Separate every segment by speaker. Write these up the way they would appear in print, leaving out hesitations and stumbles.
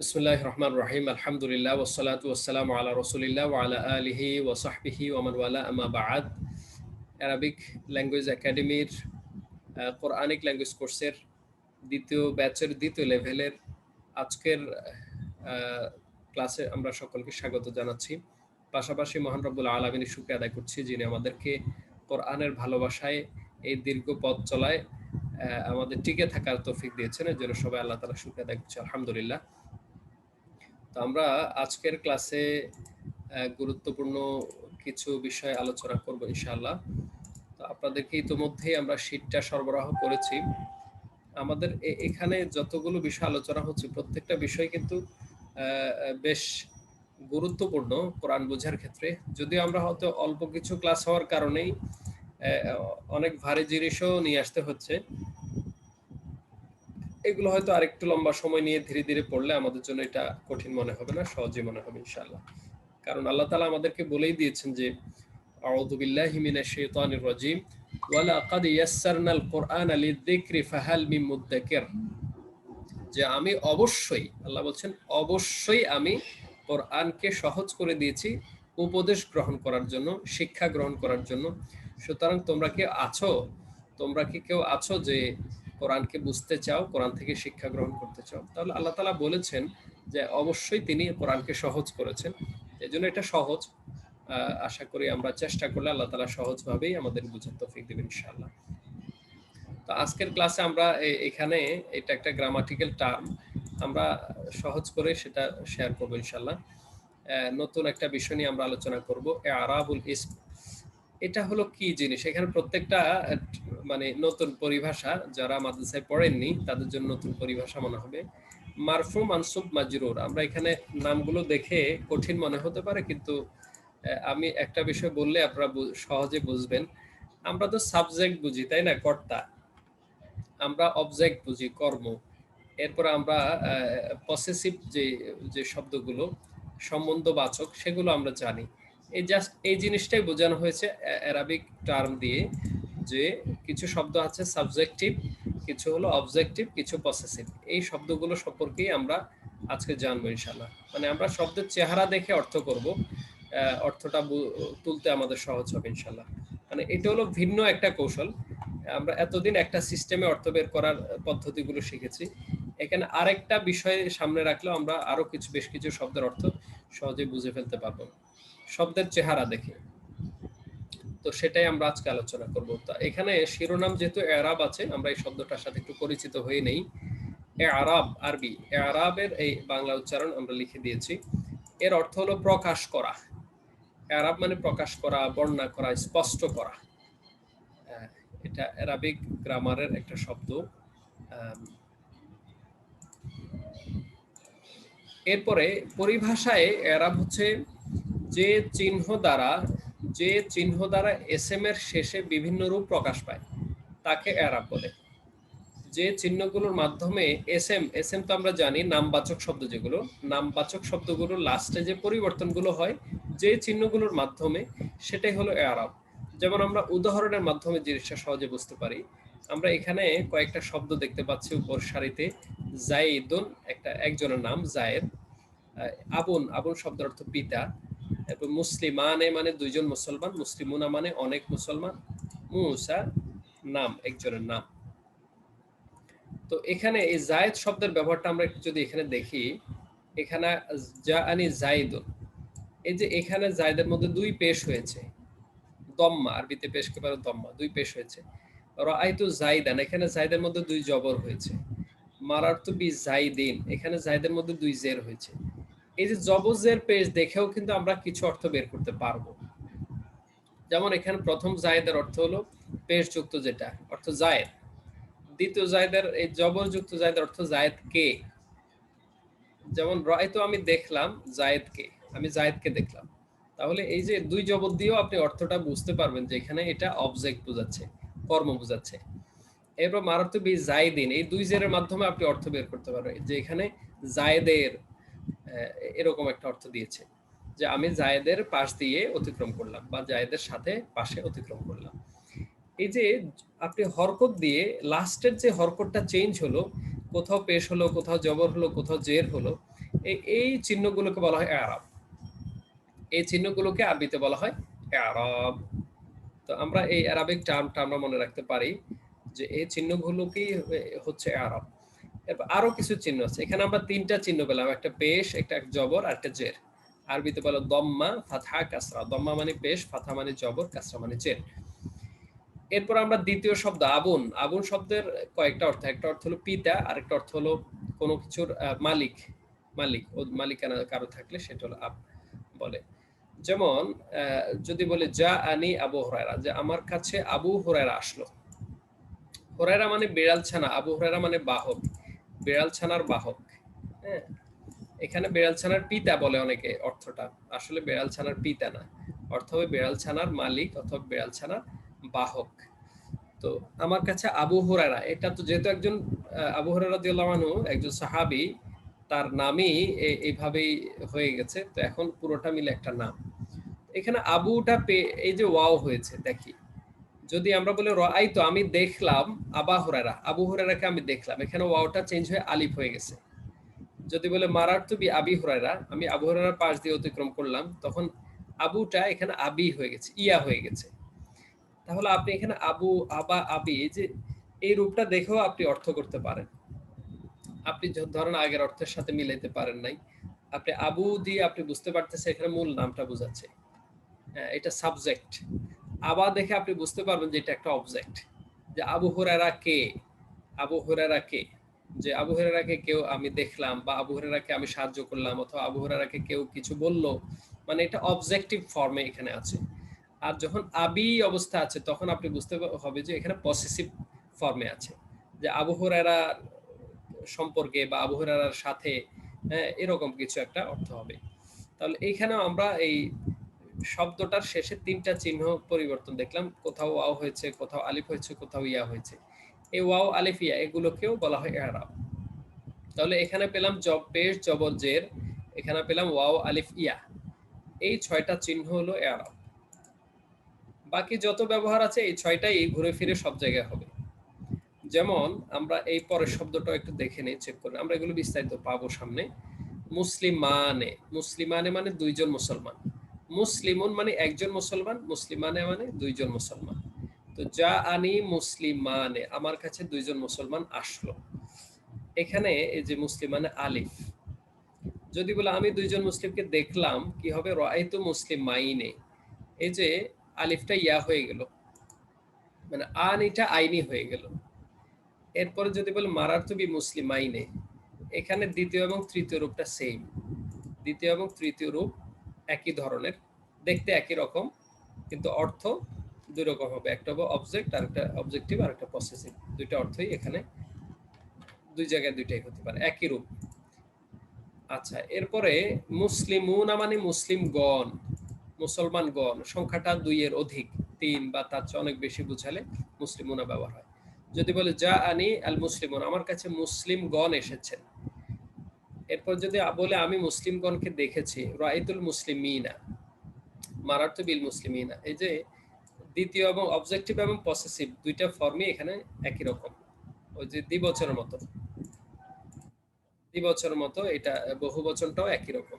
Speaker 1: বিসমিল্লাহির রহমানির রহিম। আলহামদুলিল্লাহ ওয়াসসালাতু ওয়াসসালামু আলা রাসূলিল্লাহ ওয়া আলা আলিহি ওয়া সাহবিহি ওয়া মান ওয়ালা, আম্মা বা'দ। অ্যারাবিক ল্যাঙ্গুয়েজ একাডেমির কোরআনিক ল্যাঙ্গুয়েজ কোর্সের দ্বিতীয় ব্যাচের দ্বিতীয় লেভেলের আজকের ক্লাসে আমরা সকলকে স্বাগত জানাচ্ছি। পাশাপাশি মহান রব্বুল আলামিনের শুকরিয়া আদায় করছি, যিনি আমাদেরকে কোরআনের ভালোবাসায় এই দীর্ঘ পথ চলায় আমাদের টিকে থাকার তৌফিক দিয়েছেন। এর জন্য সবাই আল্লাহ তাআলার শুকরিয়া আদায় করছি, আলহামদুলিল্লাহ। তো আমরা আজকের ক্লাসে গুরুত্বপূর্ণ কিছু বিষয় আলোচনা করব ইনশাআল্লাহ। তো আপনাদেরকে ইতিমধ্যেই আমরা শীটটা সরবরাহ করেছি। আমাদের এখানে যতগুলো বিষয় আলোচনা হচ্ছে প্রত্যেকটা বিষয় কিন্তু বেশ গুরুত্বপূর্ণ কোরআন বোঝার ক্ষেত্রে। যদিও আমরা হয়তো অল্প কিছু ক্লাস হওয়ার কারণেই অনেক ভারী জিনিসও নিয়ে আসতে হচ্ছে। এগুলো হয়তো আরেকটু লম্বা সময় নিয়ে ধীরে ধীরে পড়লে আমাদের জন্য এটা কঠিন মনে হবে না, সহজই মনে হবে ইনশাআল্লাহ। কারণ আল্লাহ তাআলা আমাদেরকে বলেই দিয়েছেন যে আউযু বিল্লাহি মিনাশ শাইতানির রাজীম ওয়া লাকাদ ইয়াসসারনাল কুরআনা লিয-যিকরি ফাহাল মিন মুদ্দাকির। যে আমি অবশ্যই, আল্লাহ বলছেন অবশ্যই আমি কোরআনকে সহজ করে দিয়েছি উপদেশ গ্রহণ করার জন্য, শিক্ষা গ্রহণ করার জন্য। সুতরাং তোমরা কি কেউ আছো যে কোরআনকে বুঝতে চাও, কোরআন থেকে শিক্ষা গ্রহণ করতে চাও? তাহলে আল্লাহ তাআলা বলেছেন যে অবশ্যই তিনি কোরআনকে সহজ করেছেন। এই জন্য এটা সহজ। আশা করি আমরা চেষ্টা করলে আল্লাহ তাআলা সহজভাবেই আমাদের বুঝার তৌফিক দেবেন ইনশাআল্লাহ। তো আজকের ক্লাসে আমরা এখানে এটা একটা গ্রামাটিক্যাল টার্ম, আমরা সহজ করে সেটা শেয়ার করবো ইনশাআল্লাহ। নতুন একটা বিষয় নিয়ে আমরা আলোচনা করব, আরাবুল ইসম। এটা হলো কি জিনিস? এখানে প্রত্যেকটা মানে নতুন পরিভাষা, যারা মাদ্রাসায় পড়েননি তাদের জন্য নতুন পরিভাষা মনে হবে। মারফু, মানসুব, মাজরুর। আমরা এখানে নামগুলো দেখে কঠিন মনে হতে পারে, কিন্তু আমি একটা বিষয় বললে আপনারা সহজে বুঝবেন। আমরা তো সাবজেক্ট বুঝি, তাই না, কর্তা। আমরা অবজেক্ট বুঝি, কর্ম। এরপর আমরা পসেসিভ যে শব্দগুলো সম্বন্ধবাচক, সেগুলো আমরা জানি। এই জিনিসটাই বোঝানো হয়েছে অ্যারাবিক টার্ম দিয়ে, যে কিছু শব্দ আছে সাবজেক্টিভ, কিছু হলো অবজেক্টিভ, কিছু পসেসিভ। এই শব্দগুলো সম্পর্কেই আমরা আজকে জানবো ইনশাআল্লাহ। মানে আমরা শব্দের চেহারা দেখে অর্থ করব, অর্থটা তুলতে আমাদের সহজ হবে ইনশাআল্লাহ। মানে এটা হলো ভিন্ন একটা কৌশল। আমরা এতদিন একটা সিস্টেমে অর্থ বের করার পদ্ধতিগুলো শিখেছি। এখানে আরেকটা বিষয় সামনে রাখলেও আমরা আরো বেশ কিছু শব্দের অর্থ সহজে বুঝে ফেলতে পারবো শব্দের চেহারা দেখে। তো সেটাই আমরা আজকে আলোচনা করব। তা এখানে শিরোনাম যেহেতু এরাব আছে, আমরা এই শব্দটার সাথে একটু পরিচিত হয়ে নেই। এরাব আরবি, এরাবের এই বাংলা উচ্চারণ আমরা লিখে দিয়েছি। এর অর্থ হলো প্রকাশ করা। এরাব মানে প্রকাশ করা, বর্ণনা করা, স্পষ্ট করা। এটা অ্যারাবিক গ্রামারের একটা শব্দ। এরপরে পরিভাষায় এরাব হচ্ছে যে চিহ্ন দ্বারা এসএম এর শেষে বিভিন্ন রূপ প্রকাশ পায়, তাকে এরাব বলে। যে চিহ্নগুলোর মাধ্যমে এসএম তো আমরা জানি নামবাচক শব্দ, যেগুলো নামবাচক শব্দগুলোর লাস্টে যে পরিবর্তনগুলো হয় যে চিহ্নগুলোর মাধ্যমে, সেটাই হলো এরাব। যেমন আমরা উদাহরণের মাধ্যমে জিনিসটা সহজে বুঝতে পারি। আমরা এখানে কয়েকটা শব্দ দেখতে পাচ্ছি উপর সারিতে। জাইদুন একজনের নাম জায়েদ। আবুন শব্দের অর্থ পিতা। এরপর মুসলিমানে মানে দুইজন মুসলমান, মুসলিমুনা মানে অনেক মুসলমান, মুসা নাম, একজনের নাম। তো এখানে এই জায়েদ শব্দের ব্যবহারটা আমরা একটু যদি এখানে দেখি, এখানে জাআনি জাইদুন, এই যে এখানে জায়েদের মধ্যে দুই পেশ হয়েছে, দম্মা, আরবিতে পেশ কে পারে দম্মা, দুই পেশ হয়েছে। রাআইতু জাইদান, এখানে জাইদের মধ্যে দুই জবর হয়েছে। মারারতু বি জাইদিন, এখানে জাইদের মধ্যে দুই জের হয়েছে। এই যে জবজের পেশ দেখেও কিন্তু আমরা কিছু অর্থ বের করতে পারবো। যেমন এখানে প্রথম জায়েদের অর্থ হলো পেশযুক্ত, যেটা অর্থ জায়েদ। দ্বিতীয় জায়েদের এই জবরযুক্ত জায়েদের অর্থ জায়েদ কে। যেমন রাআইতু, আমি দেখলাম, জায়েদকে, আমি জায়েদকে দেখলাম। তাহলে এই যে দুই জবর দিয়েও আপনি অর্থটা বুঝতে পারবেন যে এখানে এটা অবজেক্ট বোঝাচ্ছে, কর্ম বোঝাচ্ছে। এরপর মারারতু বি জাইদিন, এই দুই জেরের মাধ্যমে আপনি অর্থ বের করতে পারবেন যে এখানে জায়েদের এরকম একটা অর্থ দিয়েছে, যে আমি জায়েদের পাশ দিয়ে অতিক্রম করলাম, বা জায়েদের সাথে পাশে অতিক্রম করলাম। এই যে আপনি হরকত দিয়ে লাস্টের যে হরকতটা চেঞ্জ হলো, কোথাও পেশ হলো, কোথাও জবর হলো, কোথাও জের হলো, এই চিহ্নগুলোকে বলা হয় এআরাব। এই চিহ্নগুলোকে আরবিতে বলা হয় এআরাব। তো আমরা এই অ্যারাবিক টার্মটা আমরা মনে রাখতে পারি যে এই চিহ্নগুলোকেই হচ্ছে এআরাব। এরপর আরো কিছু চিহ্ন আছে। এখানে আমরা তিনটা চিহ্ন পেলাম, একটা পেশ, একটা জবর আর একটা জের। আরবিতে বলে দম্মা, ফাতহা, কাসরা। দম্মা মানে পেশ, ফাতহা মানে জবর, কাসরা মানে জের। এরপর আমরা দ্বিতীয় শব্দ আবুন। আবুন শব্দের কয়েকটা অর্থ। একটা অর্থ হলো পিতা, আর একটা অর্থ হলো কোনো কিছুর মালিক। মালিক ও মালিকানা কারো থাকলে সেটা হলো আব বলে। যেমন যদি বলে যা আনি আবু হুরায়রা, যে আমার কাছে আবু হুরায়রা আসলো। হুরায়রা মানে বিড়াল ছানা, আবু হুরায়রা মানে বাহক, বিড়াল ছানার বাহক। হ্যাঁ, এখানে বিড়াল ছানার পিতা বলে অনেকে অর্থটা, আসলে বিড়াল ছানার পিতা না, অর্থ হবে বিড়াল ছানার মালিক অথবা বিড়াল ছানার বাহক। তো আমার কাছে আবু হুরায়রা, এটা তো যেহেতু একজন আবু হুরায়রা রাদিয়াল্লাহু আনহু একজন সাহাবী, তার নামই এইভাবেই হয়ে গেছে, তো এখন পুরোটা মিলে একটা নাম। এখানে আবুটা এই যে ওয়াও হয়েছে, দেখি যদি আমরা বলি রাআইতু, আমি দেখলাম আবা হুরায়রা, আবু হুরায়রাকে আমি দেখলাম, এখানে ওয়াওটা চেঞ্জ হয়ে আলিফ হয়ে গেছে। যদি বলে মারারতু বি আবি হুরায়রা, আমি আবু হুরায়রার পাশ দিয়ে অতিক্রম করলাম, তখন আবুটা এখানে আবি হয়ে গেছে, ইয়া হয়ে গেছে। তাহলে আপনি এখানে আবু, আবা, আবি, যে এই রূপটা দেখেও আপনি অর্থ করতে পারেন। আপনি ধরেন আগের অর্থের সাথে মিলাইতে পারেন নাই, আপনি আবু দিয়ে আপনি বুঝতে পারতেছেন এখানে মূল নামটা বোঝাচ্ছে, এটা সাবজেক্ট। আবা দেখে আপনি বুঝতে পারবেন যে এটা একটা অবজেক্ট, যে আবু হুরায়রা কে, আবু হুরায়রা কে, যে আবু হুরায়রাকে কেউ আমি দেখলাম, বা আবু হুরায়রাকে আমি সাহায্য করলাম, অথবা আবু হুরায়রাকে কেউ কিছু বলল, মানে এটা অবজেক্টিভ ফর্মে এখানে আছে। আর যখন আবি অবস্থা আছে তখন আপনি বুঝতে হবে যে এখানে পসেসিভ ফর্মে আছে, যে আবু হুরায়রা সম্পর্কে বা আবু হুরায়রার সাথে, এরকম কিছু একটা অর্থ হবে। তাহলে এইখানেও আমরা এই শব্দটার শেষে তিনটা চিহ্ন পরিবর্তন দেখলাম, কোথাও ওয়াও হয়েছে, কোথাও আলিফ হয়েছে, কোথাও ইয়া হয়েছে। এই ওয়াও, আলিফ, ইয়া এগুলোকেও বলা হয় ইআরাব। তাহলে এখানে পেলাম পেশ, জবর, জের, এখানে পেলাম ওয়াও, আলিফ, ইয়া, এই 6টা চিহ্ন হলো ইআরাব। বাকি যত ব্যবহার আছে এই 6টাই ঘুরে ফিরে সব জায়গায় হবে। যেমন আমরা এই পরের শব্দটা একটু দেখে নেই, চেক করে, আমরা এগুলো বিস্তারিত পাবো সামনে। মুসলিমানে, মুসলিমানে মানে দুইজন মুসলমান, মুসলিমুন মানে একজন মুসলমান, মুসলিমানে মানে দুইজন মুসলমান। তো যা আনি মুসলিমানে, আমার কাছে দুইজন মুসলমান আসলো। এখানে এই যে মুসলিমানে আলিফ, যদি বলে আমি দুইজন মুসলিমকে দেখলাম, কি হবে, রাআইতু মুসলিমাইনে, এই যে আলিফটা ইয়া হয়ে গেল, মানে আনিটা আইনি হয়ে গেল। এরপরে যদি বলে মারারতু বি মুসলিমাইনে, এখানে দ্বিতীয় এবং তৃতীয় রূপটা সেম, দ্বিতীয় এবং তৃতীয় রূপ একই ধরনের, দেখতে একই রকম, কিন্তু অর্থ দুই রকম হবে, একটা হবে অবজেক্ট আর একটা অবজেক্টিভ আর একটা পসেসিভ, দুইটা অর্থই এখানে দুই জায়গায় দুইটাই হতে পারে, একই রূপ। আচ্ছা, এরপরে মুসলিমুনা মানে মুসলিমগণ, মুসলমানগণ, সংখ্যাটা 2 এর অধিক, 3 বা তার চেয়ে অনেক বেশি বুঝালে মুসলিমুনা ব্যবহার হয়। যদি বলে যা আনি আল মুসলিমুন, আমার কাছে মুসলিমগণ এসেছেন। এরপর যদি বলে আমি মুসলিমগণকে দেখেছি, রাআইতুল মুসলিমিনা, মারারতু বিল মুসলিমিনা, এই যে দ্বিতীয় এবং অবজেক্টিভ এবং পসেসিভ দুইটা ফর্মই এখানে একই রকম, ওই যে দ্বিবচনের মতো, দ্বিবচনের মতো এটা বহুবচনটাও একই রকম,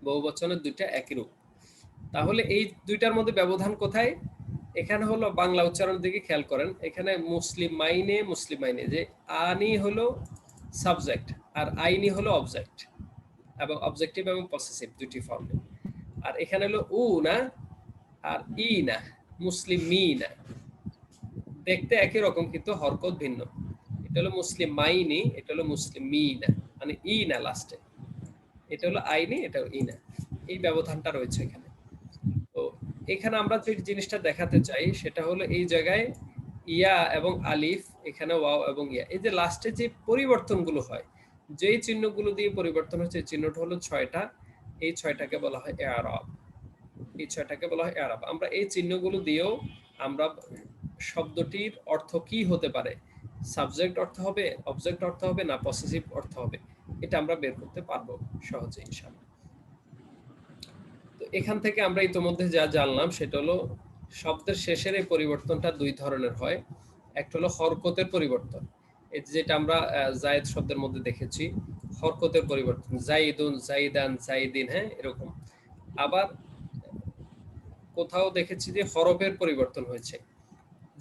Speaker 1: বহুবচনের দুইটা একই রূপ। তাহলে এই দুইটার মধ্যে ব্যবধান কোথায়? এখানে হলো বাংলা উচ্চারণের দিকে খেয়াল করেন, এখানে মুসলিমাইনে, মুসলিমাইনে, যে আনি হলো সাবজেক্ট আর আইনি হলো অবজেক্ট, এবং অবজেক্টিভ এবং পসেসিভ দুটি ফর্মে। আর এখানে হলো উ না আর ই না, মুসলিমিনা, দেখতে একই রকম কিন্তু হরকত ভিন্ন। এটা হলো মুসলিমাইনি, এটা হলো মুসলিমিনা, মানে ই না লাস্টে, এটা হলো আইনি, এটা ই না, এই ব্যবধানটা রয়েছে এখানে। তো এখানে আমরা যে জিনিসটা দেখাতে চাই সেটা হলো এই জায়গায় ইয়া এবং আলিফ, এখানে ওয়াও এবং ইয়া, এই যে লাস্টে যে পরিবর্তনগুলো হয়, যেই চিহ্নগুলো দিয়ে পরিবর্তন হচ্ছে, এই চিহ্নটা হলো 6টা, এই 6টাকে বলা হয় ইআরাব, এই 6টাকে বলা হয় ইআরাব। আমরা এই চিহ্নগুলো দিয়েও আমরা শব্দটির অর্থ কি হতে পারে, সাবজেক্ট অর্থ হবে, অবজেক্ট অর্থ হবে, না পসেসিভ অর্থ হবে, এটা আমরা বের করতে পারবো সহজে ইনশাআল্লাহ। তো এখান থেকে আমরা ইতোমধ্যে যা জানলাম সেটা হলো শব্দের শেষের এই পরিবর্তনটা দুই ধরনের হয়। একটা হলো হরকতের পরিবর্তন, যেটা আমরা জায়েদ শব্দের মধ্যে দেখেছি, হরকতের পরিবর্তন, জাইদুন, জাইদান, জাইদিন, হ্যাঁ এরকম। আবার কোথাও দেখেছি যে হরফের পরিবর্তন হয়েছে,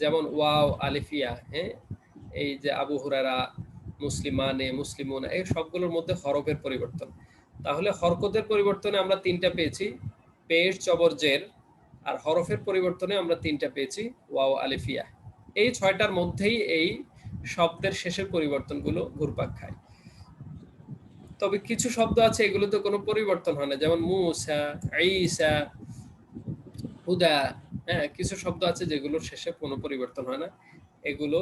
Speaker 1: যেমন ওয়াও, আলিফিয়া, হ্যাঁ এই যে আবু হুরায়রা, মুসলিমানে, মুসলিমুন, এই সবগুলোর মধ্যে হরফের পরিবর্তন। তাহলে হরকতের পরিবর্তনে আমরা তিনটা পেয়েছি, পেশ, জবর, জের। আর হরফের পরিবর্তনে আমরা তিনটা পেয়েছি, ওয়াও, আলিফিয়া। এই ছয়টার মধ্যেই এই শব্দের শেষের পরিবর্তনগুলো ঘুরপাক খায়। তবে কিছু শব্দ আছে এগুলোতে কোনো পরিবর্তন হয় না, যেমন মুসা, ঈসা, হুদা। হ্যাঁ, কিছু শব্দ আছে যেগুলোর শেষে কোনো পরিবর্তন হয় না, এগুলো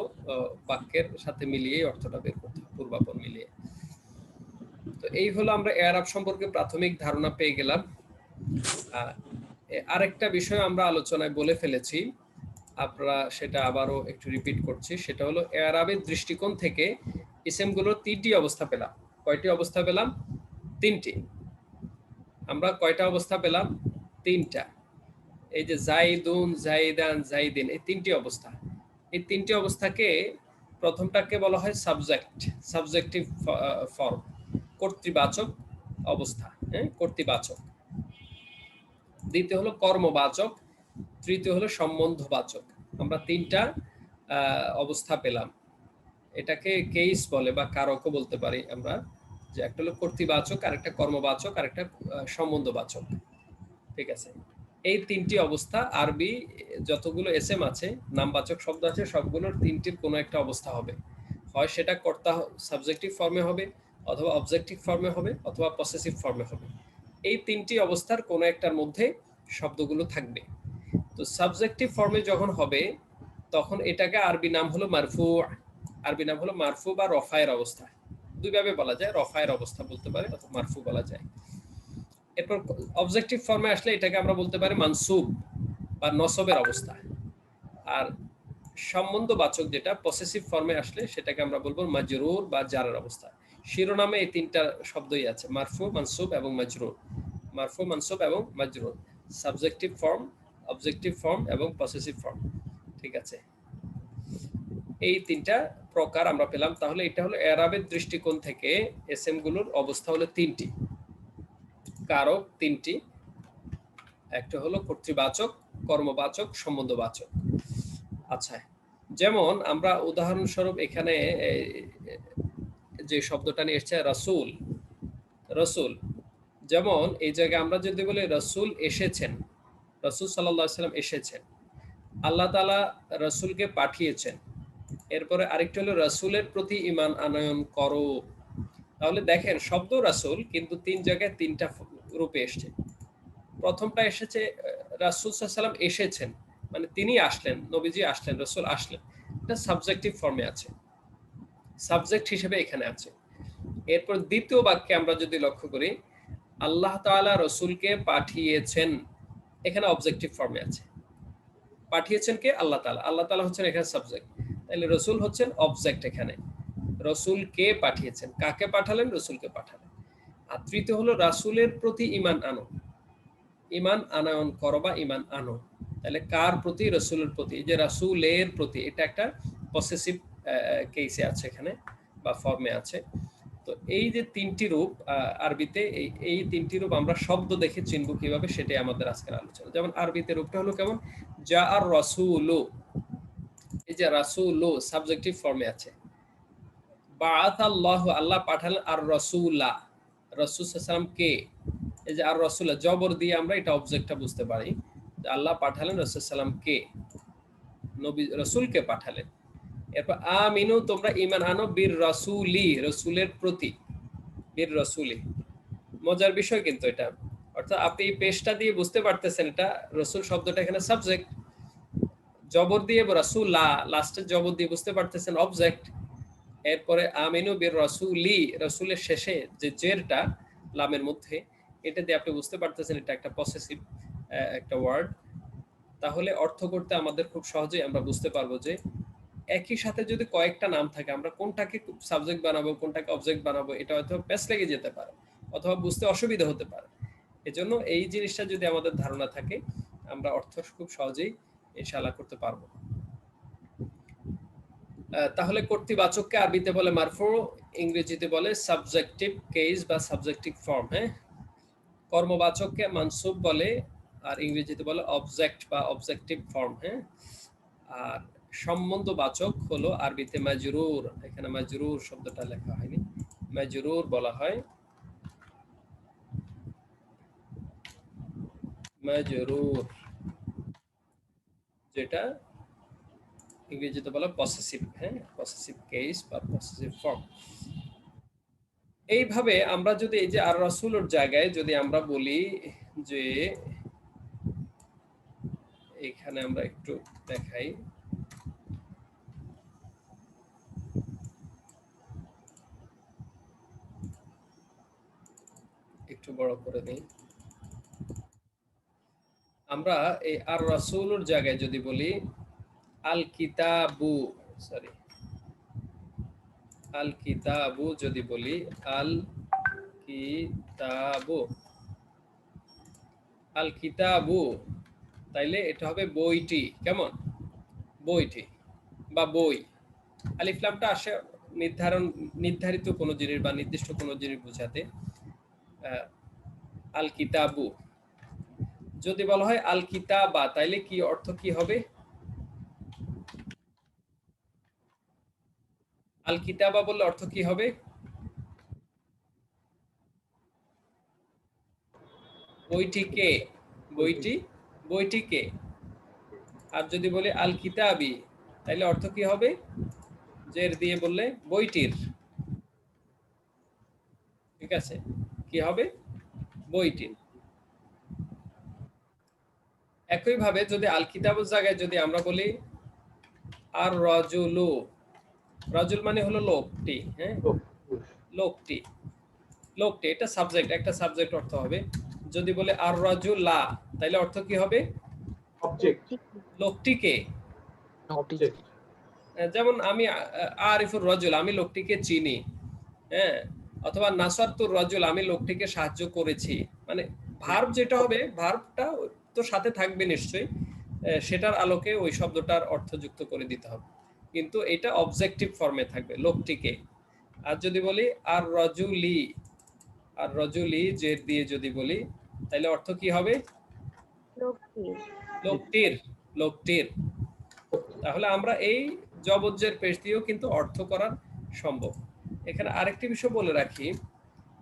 Speaker 1: বাক্যের সাথে মিলিয়ে অর্থটা বের করতে হয়, পূর্বাপর মিলিয়ে। তো এই হলো আমরা এআরব সম্পর্কে প্রাথমিক ধারণা পেয়ে গেলাম। আরেকটা বিষয় আমরা আলোচনায় বলে ফেলেছি, আমরা সেটা আবারও একটু রিপিট করছি, সেটা হলো এআরবের দৃষ্টিকোণ থেকে ইসেমগুলোর তিনটি অবস্থা পেলাম। কয়টি অবস্থা পেলাম? তিনটি। আমরা কয়টা অবস্থা পেলাম? তিনটা। এই যে জাইদুন, জাইদান, জাইদিন, এই তিনটি অবস্থা। এই তিনটি অবস্থাকে প্রথমটাকে বলা হয় সাবজেক্ট, সাবজেক্টিভ ফর্ম, কর্তৃবাচক অবস্থা, হ্যাঁ কর্তৃবাচক। দ্বিতীয় হলো কর্মবাচক, তৃতীয় হলো সম্বন্ধবাচক। আমরা তিনটা অবস্থা পেলাম। এটাকে কেস বলে বা কারকও বলতে পারি আমরা, যে একটা হলো কর্তৃবাচক, আরেকটা কর্মবাচক, আরেকটা সম্বন্ধবাচক। ঠিক আছে, এই তিনটি অবস্থা আরবি যতগুলো এসএম আছে, নামবাচক শব্দ আছে, সবগুলোর তিনটির কোনো একটা অবস্থা হবে। হয় সেটা কর্তা সাবজেক্টিভ ফর্মে হবে, অথবা অবজেক্টিভ ফর্মে হবে, অথবা পসেসিভ ফর্মে হবে। এই তিনটি অবস্থার কোনো একটার মধ্যে শব্দগুলো থাকবে। তো সাবজেক্টিভ ফর্মে যখন হবে তখন এটাকে আরবি নাম হলো মারফু। আরবি নাম হলো মারফু বা রফায়ের অবস্থা। দুইভাবে বলা যায়, রফায়ের অবস্থা বলতে পারে অথবা মারফু বলা যায়। এরপর অবজেক্টিভ ফর্মে আসলে এটাকে আমরা বলতে পারি মানসুব বা নসবের অবস্থা। আর সম্বন্ধবাচক যেটা পসেসিভ ফর্মে আসলে সেটাকে আমরা বলবো মাজরুর বা জারের অবস্থা। শিরোনামে এই তিনটা শব্দই আছে, মারফু, মানসুব এবং মাজরুর। মারফু, মানসুব এবং মাজরুর, সাবজেক্টিভ ফর্ম, অবজেক্টিভ ফর্ম এবং পসেসিভ ফর্ম। ঠিক আছে, এই তিনটা প্রকার আমরা পেলাম। তাহলে এটা হলো এরাবের দৃষ্টিকোণ থেকে এসএম গুলোর অবস্থা হলো তিনটি, কারক তিনটি, একটা হলো কর্তৃবাচক, কর্মবাচক, সম্বন্ধবাচক। আচ্ছা, যেমন আমরা উদাহরণস্বরূপ এখানে যে শব্দটা নিয়ে এসেছে রাসূল, রাসূল, যেমন এই জায়গায় আমরা যদি বলি রাসূল এসেছেন, রাসূল সাল্লাল্লাহু আলাইহি সাল্লাম এসেছেন, আল্লাহ তাআলা রাসূলকে পাঠিয়েছেন। এরপরে আরেকটা হলো রাসূলের প্রতি ঈমান আনয়ন করো। তাহলে দেখেন শব্দ রাসূল কিন্তু তিন জায়গায় তিনটা রূপে এসেছে। প্রথমটা এসেছে রাসূল সাল্লাল্লাহু আলাইহি সাল্লাম এসেছেন, মানে তিনি আসলেন, নবীজি আসলেন, রাসূল আসলেন, এটা সাবজেক্টিভ ফর্মে আছে, সাবজেক্ট হিসেবে এখানে আছে। এরপর দ্বিতীয় বাক্যে আমরা যদি লক্ষ্য করি, আল্লাহ তাআলা রাসূলকে পাঠিয়েছেন, এখানে অবজেক্টিভ ফর্মে আছে। পাঠিয়েছেন কে? আল্লাহ তাআলা। আল্লাহ তাআলা হচ্ছেন এখানে সাবজেক্ট, তাহলে রাসূল হচ্ছেন অবজেক্ট। এখানে রাসূলকে পাঠিয়েছেন, কাকে পাঠালেন? রাসূলকে পাঠালেন। আর তৃতীয় হলো রাসূলের প্রতি ঈমান আনো, ঈমান আনয়ন করো বা ঈমান আনো। তাহলে কার প্রতি? রাসূলের প্রতি। এই যে রাসূলের প্রতি, এটা একটা পসেসিভ কেসে আছে এখানে বা ফর্মে আছে। তো এই যে তিনটি রূপ আরবিতে, এই তিনটি রূপ আমরা শব্দ দেখে চিনব কিভাবে, সেটাই আমাদের আজকের আলোচনা। যেমন আরবিতে রূপটা হলো কেমন, যা আর রাসূলু, এই যে রাসূলু সাবজেক্টিভ ফর্মে আছে। বাআতাল্লাহু, আল্লাহ পাঠালেন, আর রাসূলা, রাসূল সাল্লাল্লাহু আলাইহি ওয়াসাল্লাম কে? এই যে আর রাসূলা জবর দিয়ে আমরা এটা অবজেক্টটা বুঝতে পারি, যে আল্লাহ পাঠালেন রাসূল সাল্লাল্লাহু আলাইহি ওয়াসাল্লাম কে, নবী রাসূলকে পাঠালেন। এরপর আমিনু, তোমরা ঈমান আনো, বীর রাসূলি, রাসূলের প্রতি, বীর রাসূলি। মজার বিষয় কিন্তু এটা, অর্থাৎ আপনি এই পেশটা দিয়ে বুঝতে পারতেছেন এটা রাসূল শব্দটা এখানে সাবজেক্ট, জবর দিয়ে রাসূলা লাস্টে জবর দিয়ে বুঝতে পারতেছেন অবজেক্ট। এরপরে আমিনু বীর রাসূলি, রাসূলের শেষে যে জেরটা লামের মধ্যে, এটা দিয়ে আপনি বুঝতে পারতেছেন এটা একটা পসেসিভ একটা ওয়ার্ড। তাহলে অর্থ করতে আমাদের খুব সহজেই আমরা বুঝতে পারবো যে একই সাথে যদি কয়েকটা নাম থাকে, আমরা কোনটাকে সাবজেক্ট বানাবো, কোনটাকে অবজেক্ট বানাবো, এটা হয়তো প্যাচ লেগে যেতে পারে অথবা বুঝতে অসুবিধা হতে পারে। এজন্য এই জিনিসটা যদি আমাদের ধারণা থাকে, আমরা অর্থ খুব সহজেই ইনশাআল্লাহ করতে পারবো। তাহলে কর্তৃবাচককে আরবিতে বলে মারফু, ইংরেজিতে বলে সাবজেক্টিভ কেস বা সাবজেক্টিভ ফর্ম। হ্যাঁ, কর্মবাচককে মানসুব বলে, আর ইংরেজিতে বলে অবজেক্ট বা অবজেক্টিভ ফর্ম। হ্যাঁ, আর সম্বন্ধবাচক হলো আরবিতে মাজরুর। এখানে মাজরুর শব্দটা লেখা হয়নি, মাজরুর বলা হয়, মাজরুর, যেটা ইংরেজিতে বলা পসেসিভ। হ্যাঁ, পসেসিভ কেস বা পসেসিভ ফর্ম। এইভাবে আমরা যদি এই যে আর রাসূলের জায়গায় যদি আমরা বলি যে, এখানে আমরা একটু দেখাই, একটু বড় করে দিই। আমরা এই আর রাসূলের জায়গায় যদি বলি আল কিতাবু, সরি আল কিতাবু যদি বলি, আল কিতাবু, আল কিতাবু, তাইলে এটা হবে বইটি। কেমন? বইটি বা বই। আলিফ লামটা আসে নির্ধারিত কোনো জিনিস বা নির্দিষ্ট কোনো জিনিস বোঝাতে। আল কিতাবু। যদি বলা হয় আল কিতাবা, তাইলে কি অর্থ কি হবে? আল কিতাবা বললে অর্থ কি হবে? বইটি কে, বইটি, বইটি কে। আর যদি বলি আল কিতাবি, তাইলে অর্থ কি হবে? জের দিয়ে বললে বইটির। ঠিক আছে, কি হবে? বইটির। একইভাবে যদি আল কিতাবের জায়গায় যদি আমরা বলি আর রাজুলু, রাজুল মানে হলো লোকটি। হ্যাঁ, লোকটি, লোকটি, এটা সাবজেক্ট, একটা সাবজেক্ট অর্থ হবে। যদি বলে আর রাজুলা, তাহলে অর্থ কি হবে?
Speaker 2: অবজেক্ট।
Speaker 1: লোকটিকে। যেমন আমি আরিফুর রাজুল, আমি লোকটিকে চিনি। হ্যাঁ, অথবা নাসারতুর রাজুল, আমি লোকটিকে সাহায্য করেছি। মানে ভার্ব যেটা হবে, ভার্বটা তো সাথে থাকবে নিশ্চয়ই, সেটার আলোকে ওই শব্দটার অর্থ যুক্ত করে দিতে হবে, কিন্তু এটা অবজেক্টিভ ফর্মে থাকবে, লোকটিকে। আর যদি বলি আর রাজুলি, আর রাজুলি জের দিয়ে যদি বলি, তাহলে অর্থ কি হবে? লোকটির, লোকটির। তাহলে আমরা এই জবজ্জের পেশ দিয়েও কিন্তু অর্থ করা সম্ভব। এখানে আরেকটি বিষয় বলে রাখি,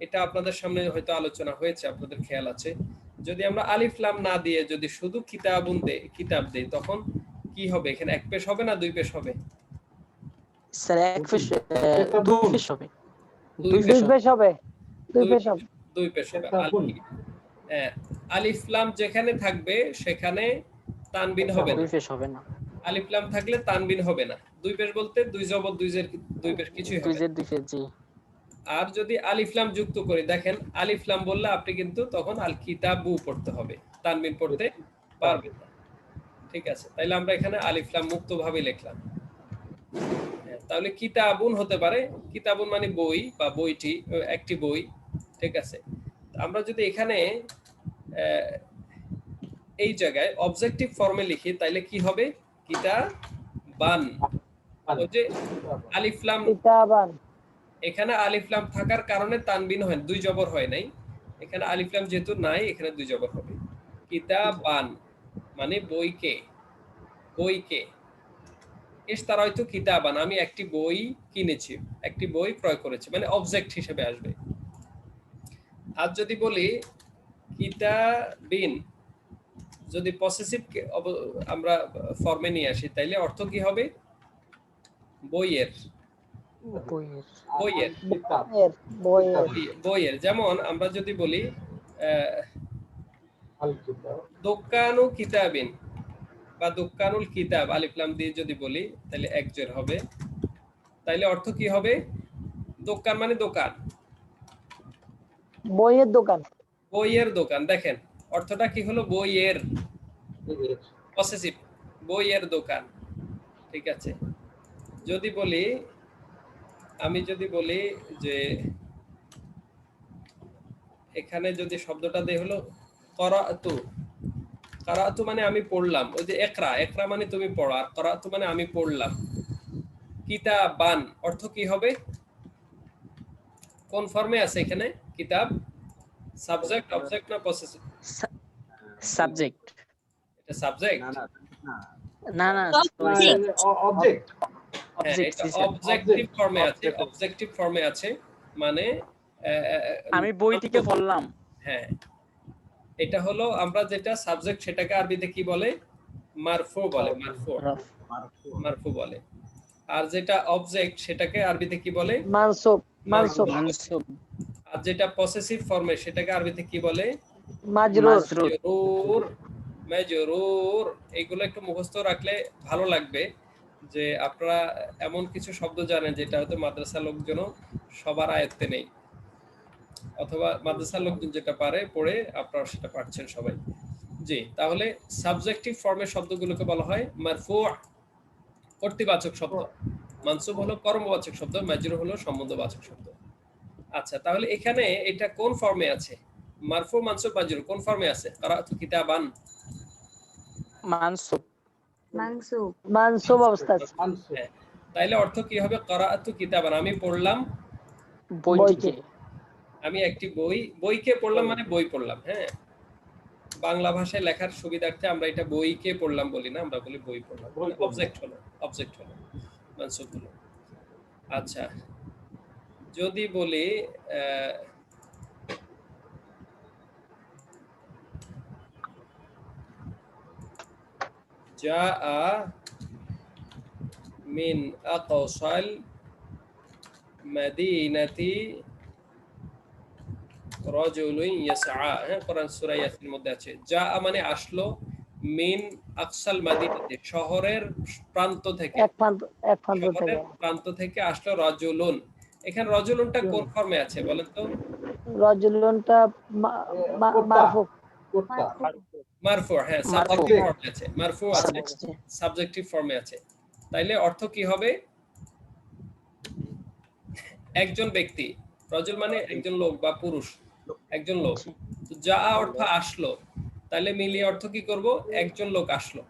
Speaker 1: এটা আপনাদের সামনে হয়তো আলোচনা হয়েছে, আপনাদের খেয়াল আছে, যদি আমরা আলিফ লাম না দিয়ে যদি শুধু কিতাবুন দেই, কিতাব দেই, তখন কি হবে? এখানে এক পেশ হবে না দুই পেশ হবে?
Speaker 3: স্যার এক পেশ, দুই পেশ হবে।
Speaker 1: দুই পেশ হবে।
Speaker 3: দুই পেশ হবে।
Speaker 1: দুই পেশ হবে। আলিফ লাম যেখানে থাকবে সেখানে তানবিন হবে না,
Speaker 3: দুই পেশ হবে না।
Speaker 1: আলিফ লাম থাকলে তানবিন হবে না। দুই পেশ বলতে দুই জবর দুই জের, দুই পেশ কিছুই হবে না।
Speaker 3: দুই পেশ, জি।
Speaker 1: আর যদি আলিফ লাম যুক্ত করি, দেখেন আলিফ লাম বললে আপনি কিন্তু তখন আল কিতাবু পড়তে হবে, তানবিন পড়তে পারবেন না। ঠিক আছে, তাইলে আমরা এখানে আলিফ লাম মুক্তভাবে লিখলাম। তাহলে কিতাবুন হতে পারে, কিতাবুন মানে বই বা বইটি, একটি বই। ঠিক আছে, আমরা যদি এখানে এই জায়গায় অবজেক্টিভ ফর্মে লিখি, তাইলে কি হবে? কিতাবান। ওই যে আলিফ লাম,
Speaker 4: কিতাবান,
Speaker 1: এখানে আলিফ লাম থাকার কারণে তানবিন হয়, দুই জবর হয় নাই। এখানে আলিফ লাম যেহেতু নাই, এখানে দুই জবর হবে। কিতাবান মানে বইকে, বইকে। ইশতারা হয়তো কিতাবান, আমি একটি বই কিনেছি, একটি বই ক্রয় করেছি, মানে অবজেক্ট হিসেবে আসবে। আর যদি বলি কিতাবিন, যদি পসেসিভ আমরা ফর্মে নিয়ে আসি, তাইলে অর্থ কি হবে? বইয়ের, বইয়ের, বইয়ের। যেমন আমরা যদি বলি দোকানু কিতাবিন বা দোকানুল কিতাব, আলিফ লাম দিয়ে যদি বলি, তাহলে এক জের হবে। তাইলে অর্থ কি হবে? দোকান মানে দোকান,
Speaker 4: বইয়ের দোকান,
Speaker 1: বইয়ের দোকান। দেখেন অর্থটা কি হলো? বইয়ের, পসেসিভ, বইয়ের দোকান। ঠিক আছে, যদি বলি, আমি যদি বলি যে এখানে যদি শব্দটা দেই হলো করাতু, করাতু মানে আমি পড়লাম। ওই যে একরা, একরা মানে তুমি পড়ো, আর করাতু মানে আমি পড়লাম। কিতাবান অর্থ কি হবে? কোন ফর্মে আছে এখানে? কিতাব সাবজেক্ট, অবজেক্ট না পসেসিভ?
Speaker 3: সাবজেক্ট।
Speaker 1: এটা সাবজেক্ট?
Speaker 3: না না
Speaker 2: অবজেক্ট।
Speaker 1: হ্যাঁ,
Speaker 3: অবজেক্ট
Speaker 1: এটা
Speaker 3: স্যার।
Speaker 1: অবজেক্টিভ ফর্মে আছে, অবজেক্টিভ ফর্মে আছে। মানে
Speaker 3: আমি বই থেকে পড়লাম।
Speaker 1: হ্যাঁ, এটা হলো আমরা যেটা সাবজেক্ট সেটাকে আরবিতে কি বলে? মারফু বলে, মারফু, মারফু বলে। আর যেটা অবজেক্ট সেটাকে আরবিতে কি বলে?
Speaker 3: মানসুব।
Speaker 1: মানসুব।
Speaker 3: মানসুব।
Speaker 1: আর যেটা পসেসিভ ফর্মে সেটাকে আরবিতে কি বলে?
Speaker 3: মাজরুর।
Speaker 1: মাজরুর, মাজরুর। এগুলো একটু মুখস্থ রাখলে ভালো লাগবে যে আপনারা এমন কিছু শব্দ জানেন যেটা হয়তো মাদ্রাসার লোকজনও সবার আয়ত্তে নেই, অথবা মাদ্রাসার লোকজন যেটা পারে পড়ে আপনারা সেটা পারছেন সবাই। জি, তাহলে সাবজেক্টিভ ফর্মের শব্দগুলোকে বলা হয় মারফু, কর্তৃবাচক শব্দ। মানসুব হলো কর্মবাচক শব্দ, মাজরুর হলো সম্বন্ধবাচক শব্দ। আচ্ছা, তাহলে এখানে এটা কোন ফর্মে আছে? মারফু, মানসুব, মাজরুর কোন ফর্মে আছে? কারাতু কিতাবান
Speaker 3: মানসুব।
Speaker 4: মানসুব।
Speaker 3: মানসুব অবস্থা আছে।
Speaker 1: হ্যাঁ, তাইলে অর্থ কি হবে? কারাতু কিতাবান আমি পড়লাম
Speaker 3: বইকে।
Speaker 1: আমি একটি বইকে পড়লাম, মানে বই পড়লাম। হ্যাঁ, বাংলা ভাষায় লেখার সুবিধার্থে আমরা এটা বইকে পড়লাম বলি না, আমরা বলি বই পড়লাম। অবজেক্ট হলো, অবজেক্ট হলো, মানসুব হলো। আচ্ছা, যদি বলি জাআ মিন আকসাল মাদিনাতি রাজুলুন ইয়াসআ। হ্যাঁ, কোরআন সূরা ইয়াসিনের মধ্যে আছে। জাআ মানে আসলো, মিন আকসাল মাদিনাতি শহরের প্রান্ত থেকে,
Speaker 3: এক প্রান্ত থেকে।
Speaker 1: শহরের প্রান্ত থেকে আসলো রাজুলুন। এখানে রাজুলুনটা কোন ফর্মে আছে বলেন তো?
Speaker 3: রাজুলুনটা মারফু।
Speaker 1: মারফু, হ্যাঁ, সাবজেক্টিভ ফর্মে আছে। মারফু আছে, সাবজেক্টিভ ফর্মে আছে। তাইলে অর্থ কি হবে? একজন ব্যক্তি, রাজুল মানে একজন লোক বা পুরুষ, একজন লোক। তো যা অর্থ আসলো, তাহলে মিলিয়ে অর্থ কি করব? একজন লোক আসলো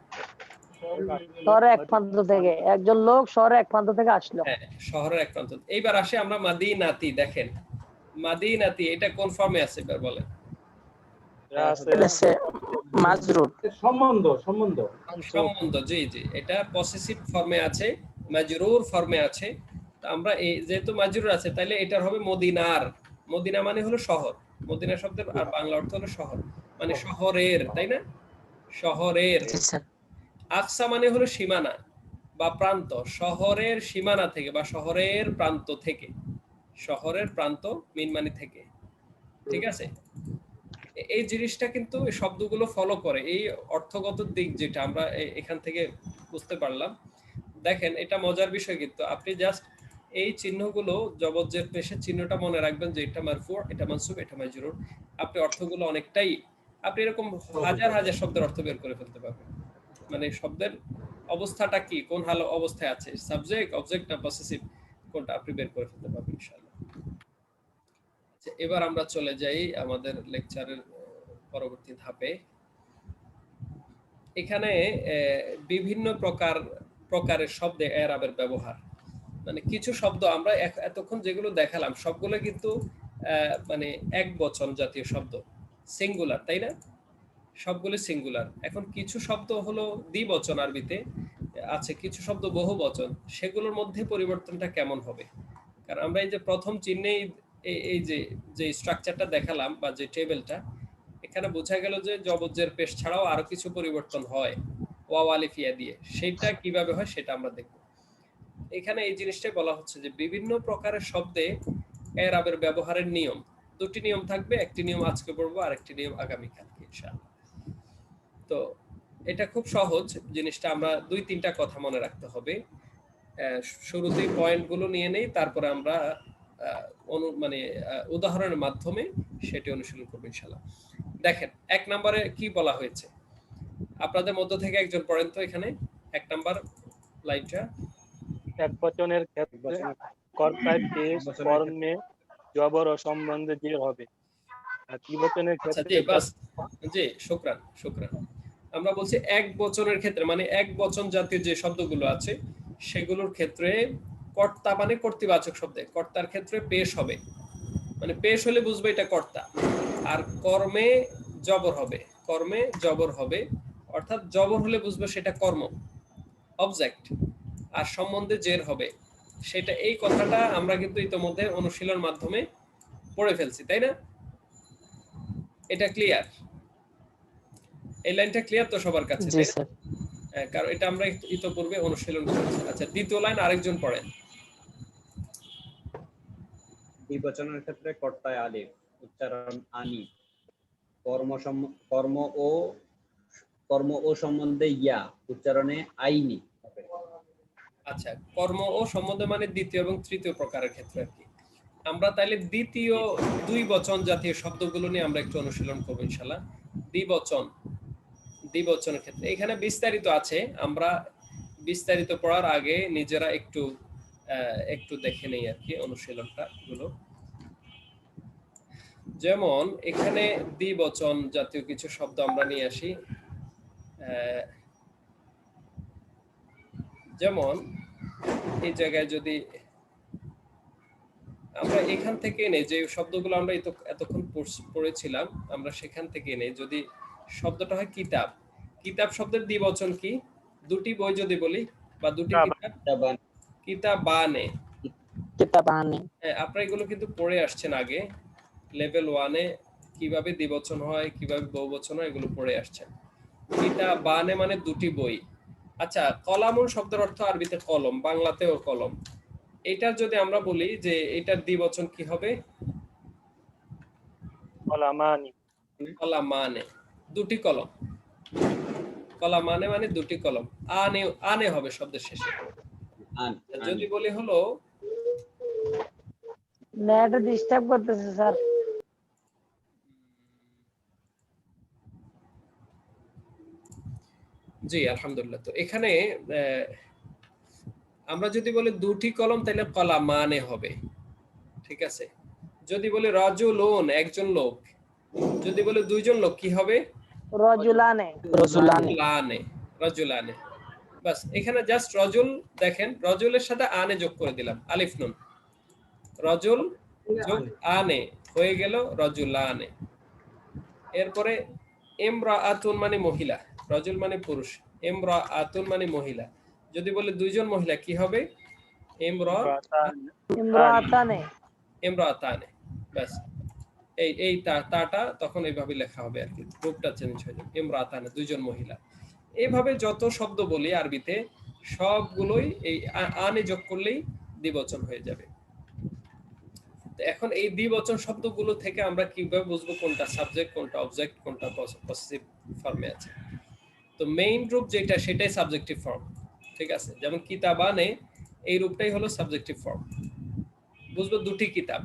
Speaker 3: শহরের এক প্রান্ত থেকে, একজন লোক শহরের এক প্রান্ত থেকে আসলো।
Speaker 1: হ্যাঁ, শহরের এক প্রান্ত। এইবার আসে আমরা মাদিনাতি। দেখেন মাদিনাতি এটা কোন ফর্মে আছে এবার বলেন?
Speaker 3: মাজরুর।
Speaker 2: সম্বন্ধ, সম্বন্ধ,
Speaker 1: সম্বন্ধ। জি জি, এটা পসেসিভ ফর্মে আছে, মাজরুর ফর্মে আছে। আমরা এই যেহেতু মাজরুর আছে, তাহলে এটার হবে মদিনার। মদিনা মানে হলো শহর। মদিনা শব্দের আর বাংলা অর্থ হলো শহর, মানে শহরের, তাই না? শহরের। আকসা মানে হলো সীমানা বা প্রান্ত, শহরের সীমানা থেকে বা শহরের প্রান্ত থেকে। শহরের প্রান্ত মিন মানে থেকে, ঠিক আছে? এই জিনিসটা কিন্তু এই শব্দগুলো ফলো করে, এই অর্থগত দিক যেটা আমরা এখান থেকে বুঝতে পারলাম। দেখেন, এটা মজার বিষয় কিন্তু আপনি জাস্ট এই চিহ্নগুলো, জবর-জের পেশের চিহ্নটা মনে রাখবেন যে এটা মারফু, এটা মানসুব, এটা মাজরুর। আপনি অর্থগুলো অনেকটাই, আপনি এরকম হাজার হাজার শব্দের অর্থ বের করে ফেলতে পারবেন। মানে শব্দের অবস্থাটা কি, কোন হাল অবস্থায় আছে, সাবজেক্ট, অবজেক্ট না পসেসিভ, কোনটা আপনি বের করে ফেলতে পারবেন ইনশাআল্লাহ। আচ্ছা, এবার আমরা চলে যাই আমাদের লেকচারের পরবর্তী ধাপে। এখানে বিভিন্ন প্রকারের শব্দে এরাবের ব্যবহার। মানে কিছু শব্দ আমরা এতক্ষণ যেগুলো দেখালাম সবগুলো কিন্তু মানে এক বচন জাতীয় শব্দ, সিঙ্গুলার, তাই না? সবগুলো সিঙ্গুলার। এখন কিছু শব্দ হলো দ্বিবচন আরবিতে আছে, কিছু শব্দ বহু বচন। সেগুলোর মধ্যে পরিবর্তনটা কেমন হবে? কারণ আমরা এই যে প্রথম চিহ্নেই এই যে স্ট্রাকচারটা দেখালাম বা যে টেবিলটা, এখানে বোঝা গেল যে জবর-জের পেশ ছাড়াও আরো কিছু পরিবর্তন হয় ওয়াও আলিফ ইয়া দিয়ে। সেটা কিভাবে হয় সেটা আমরা দেখব। এখানে এই জিনিসটাই বলা হচ্ছে যে বিভিন্ন প্রকারের শব্দে এরাবের ব্যবহারের নিয়ম, দুটি নিয়ম থাকবে। একটি নিয়ম আজকে পড়বো, আর একটি নিয়ম আগামীকালকে ইনশাআল্লাহ। তো এটা খুব সহজ জিনিসটা, আমরা দুই তিনটা কথা মনে রাখতে হবে। শুরুতেই পয়েন্টগুলো নিয়ে নেই, তারপরে আমরা মানে উদাহরণের মাধ্যমে সেটি অনুশীলন করবো ইনশাআল্লাহ। দেখেন, এক নম্বরে কি বলা হয়েছে, আপনাদের মধ্য থেকে একজন পড়েন তো এখানে এক নাম্বার লাইনটা।
Speaker 5: একবচনের ক্ষেত্রে কর্তায় পেশ কর্মে জবর ও সম্বন্ধে যে হবে, আর দ্বিবচনের ক্ষেত্রে
Speaker 1: জি, শুকরান। আমরা বলছি এক বচনের ক্ষেত্রে, মানে এক বচন জাতীয় যে শব্দগুলো আছে সেগুলোর ক্ষেত্রে কর্তা মানে কর্তৃবাচক শব্দে, কর্তার ক্ষেত্রে পেশ হবে, মানে পেশ হলে বুঝবে এটা কর্তা। আর কর্মে জবর হবে, কর্মে জবর হবে, অর্থাৎ জবর হলে বুঝবে সেটা কর্ম, অবজেক্ট। আর সম্বন্ধে জের হবে, সেটা এই কথাটা আমরা কিন্তু ইতোমধ্যে অনুশীলন মাধ্যমে পড়ে ফেলছি, তাই না? এটা ক্লিয়ার? এই লাইনটা ক্লিয়ার তো সবার কাছে?
Speaker 3: জি স্যার।
Speaker 1: কারণ এটা আমরা ইতোপূর্বে অনুশীলন করেছি। আচ্ছা, দ্বিতীয় লাইন আরেকজন পড়েন।
Speaker 4: দ্বিবচনের ক্ষেত্রে কর্তায় আলিফ, উচ্চারণ আনি, কর্ম ও সম্বন্ধে ইয়া, উচ্চারণে আইনি।
Speaker 1: আচ্ছা, কর্ম ও সম্বন্ধে মানে দ্বিতীয় এবং তৃতীয় প্রকারের ক্ষেত্রে আর কি। আমরা তাইলে দ্বিতীয় দুই বচন জাতীয় শব্দগুলো নিয়ে আমরা একটু অনুশীলন করবো ইনশাআল্লাহ। দ্বিবচনের ক্ষেত্রে এখানে বিস্তারিত আছে, আমরা বিস্তারিত পড়ার আগে নিজেরা একটু দেখে নেই আর কি অনুশীলনটা গুলো। যেমন এখানে দ্বিবচন জাতীয় কিছু শব্দ আমরা নিয়ে আসি। যেমন এই জায়গায় যদি আমরা এখান থেকে নেই, যে শব্দগুলো আমরা এতক্ষণ পড়েছিলাম, আমরা সেখান থেকে নেই। যদি শব্দটা হয় কিতাব, কিতাব শব্দের দ্বিবচন কি? দুটি বই যদি বলি, বা দুটি কিতাব, কিতাবানে।
Speaker 3: কিতাবানে।
Speaker 1: হ্যাঁ, আপনারা এগুলো কিন্তু পড়ে আসছেন আগে, লেভেল 1-এ কিভাবে দ্বিবচন হয়, কিভাবে বহুবচন হয়, এগুলো পড়ে আসছেন। কিতাবানে মানে দুটি বই। আচ্ছা, কলামুন শব্দের অর্থ আরবিতে কলম, বাংলাতেও কলম। এটার যদি আমরা বলি যে এটার দ্বিবচন কি হবে?
Speaker 5: কলামানি।
Speaker 1: কলামানে, দুটি কলম। কলামানে মানে দুটি কলম। আনে, আনে হবে শব্দের শেষে। যদি বলি হলো,
Speaker 3: নেট ডিস্টার্ব করতেছে স্যার।
Speaker 1: জি আলহামদুলিল্লাহ। তো এখানে আমরা যদি বলি দুটি কলম, তাহলে কলামানে হবে, ঠিক আছে? যদি বলি রাজুলুন, একজন লোক, যদি বলি দুইজন লোক, কি হবে?
Speaker 3: রজুলানে।
Speaker 1: রাজুলানে, রাজুলানে। বাস, এখানে জাস্ট রজুল দেখেন, রজুলের সাথে আনে যোগ করে দিলাম, আলিফ নুন, রজুল যোগ আনে হয়ে গেল রজুলানে। এরপরে ইমরাআতুন মানে মহিলা, রজুল মানে পুরুষ, ইমরাআতুন মানে মহিলা। যদি বলি দুইজন মহিলা, কি হবে?
Speaker 3: ইমরাতানে।
Speaker 1: ইমরাতানে। ব্যাস, এই তাটা তখন এইভাবে লেখা হবে আর কি, রূপটা চেঞ্জ হয়ে যাবে, ইমরাতানে, দুইজন মহিলা। এইভাবে যত শব্দ বলি আরবিতে, সবগুলোই এই আনে যোগ করলেই দ্বিবচন হয়ে যাবে। এখন এই দ্বিবচন শব্দগুলো থেকে আমরা কিভাবে বুঝবো কোনটা সাবজেক্ট, কোনটা অবজেক্ট, কোনটা পসেসিভ ফর্মে আছে? তো মেইন রূপ যেটা, সেটাই সাবজেক্টিভ ফর্ম, ঠিক আছে? যেমন কিতাবানে, এই রূপটাই হলো সাবজেক্টিভ ফর্ম। বুঝবো দুটি কিতাব।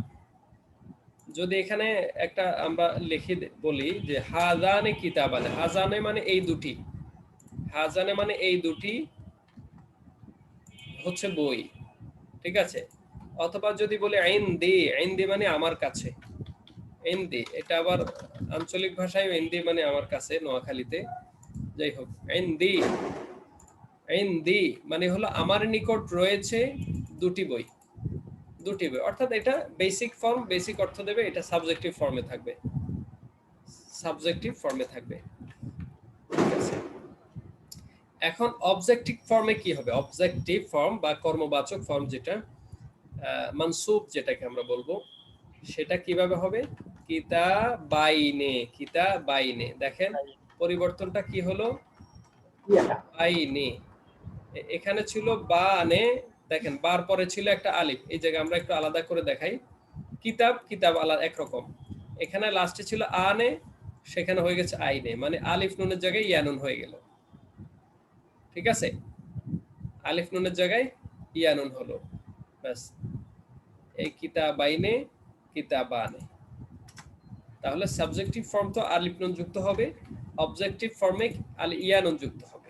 Speaker 1: যদি এখানে একটা আমরা লিখে বলি যে হাজানে কিতাবানে, হাজানে মানে এই দুটি, হাজানে মানে এই দুটি হচ্ছে বই, ঠিক আছে? অথবা যদি বলি ইনদি, ইনদি মানে আমার কাছে, ইনদি, এটা আবার আঞ্চলিক ভাষায় ইনদি মানে আমার কাছে, নোয়াখালীতে। যাই হোক, ইনদি, ইনদি মানে হলো আমার নিকট রয়েছে দুটি বই, দুটি বই, অর্থাৎ এটা বেসিক ফর্ম, বেসিক অর্থ দেবে, এটা সাবজেক্টিভ ফর্মে থাকবে, সাবজেক্টিভ ফর্মে থাকবে, ঠিক আছে? এখন অবজেক্টিভ ফর্মে কি হবে? অবজেক্টিভ ফর্ম বা কর্মবাচক ফর্ম, যেটা মানসুব যেটাকে আমরা বলবো, সেটা কিভাবে হবে? কিতাবাইনে, কিতাবাইনে। দেখেন পরিবর্তনটা কি হলো? বাইনে, এখানে ছিল বানে, দেখেন বার পরে ছিল একটা আলিফ, এই জায়গায় আমরা একটু আলাদা করে দেখাই। কিতাব, কিতাব আলাদা একরকম, এখানে লাস্টে ছিল আনে, সেখানে হয়ে গেছে আইনে, মানে আলিফ নুনের জায়গায় ইয়ানুন হয়ে গেল, ঠিক আছে? আলিফ নুনের জায়গায় ইয়ানুন হলো, ব্যাস। এই কিতাবাইনে, কিতাবানে। তাহলে সাবজেক্টিভ ফর্ম তো আলিফ নুন যুক্ত হবে, অবজেক্টিভ ফর্মে ইয়ানুন যুক্ত হবে,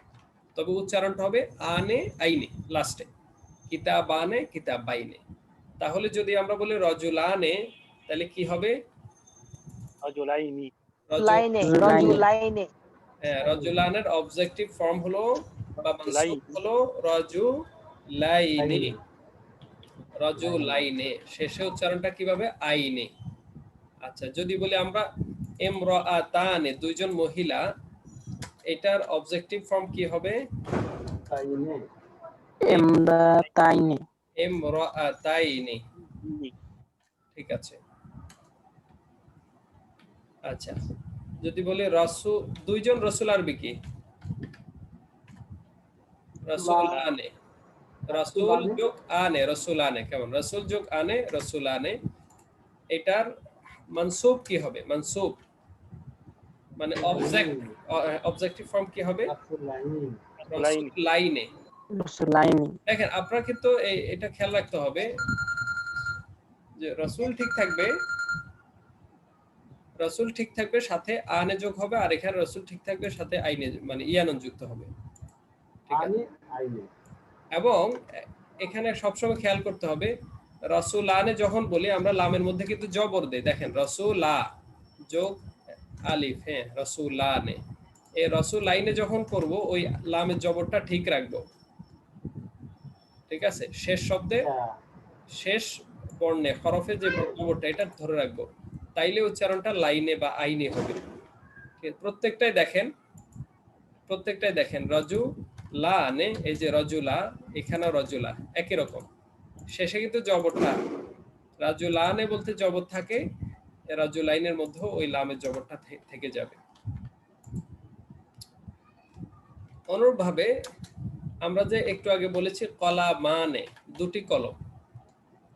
Speaker 1: তবে উচ্চারণটা হবে আনে আইনে লাস্টে, কিতাবানে, কিতাবাইনে। তাহলে যদি আমরা বলি রজুলানে, তাহলে কি হবে?
Speaker 5: রজুলাইনি।
Speaker 3: লাইনে, রজুলাইনে।
Speaker 1: রজুলানের অবজেক্টিভ ফর্ম হলো বা মানসুব হলো রজুলাইনি, রাজুলাইনে, শেষে উচ্চারণটা কিভাবে? আইনে। আচ্ছা, যদি বলি আমরা ইমরাআতানে, দুইজন মহিলা, এটার অবজেক্টিভ ফর্ম কি হবে?
Speaker 2: তাইনে
Speaker 3: ইমরাতাইনি।
Speaker 1: ইমরাআতাইনি। ঠিক আছে। আচ্ছা, যদি বলি রাসূল, দুইজন রাসূল আরবি কি? রাসূলানে। রাসূল যোগ আনে, রাসূলানে। কেমন? রাসূল যোগ আনে, রাসূলানে। এটার মানসুব কি হবে? মানসুব মানে অবজেক্টিভ ফর্ম কি হবে? রাসূলাইনে।
Speaker 3: রাসূলাইনি।
Speaker 1: দেখেন, আপনারা কিন্তু এটা খেয়াল রাখতে হবে যে রাসূল ঠিক থাকবে, রাসূল ঠিক থাকবে, সাথে আনে যোগ হবে, আর এখানে রাসূল ঠিক থাকবে, সাথে আইনে মানে ইয়ানুন যুক্ত হবে। ঠিক আছে। এবং এখানে সবসময় খেয়াল করতে হবে, রাসূলানে যখন বলি আমরা লামের মধ্যে কিন্তু জবর দেই। দেখেন, রাসূলা যোগ আলিফ, হ্যাঁ, রাসূলানে। এই রাসূলাইনে যখন করব ওই লামের জবরটা ঠিক রাখবো। ঠিক আছে, শেষ শব্দে শেষ বর্ণে হরফে যে জবরটা এটা ধরে রাখবো, তাইলে উচ্চারণটা লাইনে বা আইনে হবে। প্রত্যেকটাই দেখেন রজু লা নে, এই যে রজুলা, এখানেও রজুলা, একই রকম। শেষে কিন্তু জবরটা, রাজুলানে বলতে জবর থাকে, রাজুলাইনের মধ্যেও ওই লামের জবরটা থেকে যাবে। অনুরূপভাবে আমরা যে একটু আগে বলেছি কলা মানে, দুটি কলম,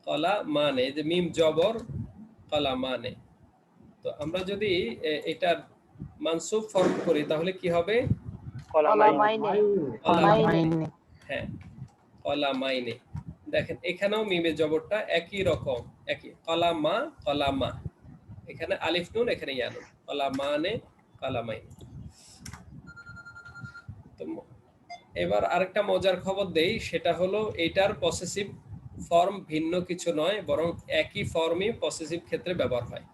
Speaker 1: কলা মানে, যে মিম জবর কলা মানে, তো আমরা যদি এটার মানসুব ফর্ম করি তাহলে কি হবে?
Speaker 3: কলামাইনি।
Speaker 1: হ্যাঁ, কলামাইনে। দেখেন, এখানেও মিমের জবরটা একই রকম, একই, কলামা কলামা, এখানে আলিফ নুন, এখানে ইয়া নুন, কলামানে কলামাইনে। তো এবার আরেকটা মজার খবর দেই, সেটা হলো এটার পসেসিভ ফর্ম ভিন্ন কিছু নয়, বরং একই ফর্মই পসেসিভ ক্ষেত্রে ব্যবহার হয়।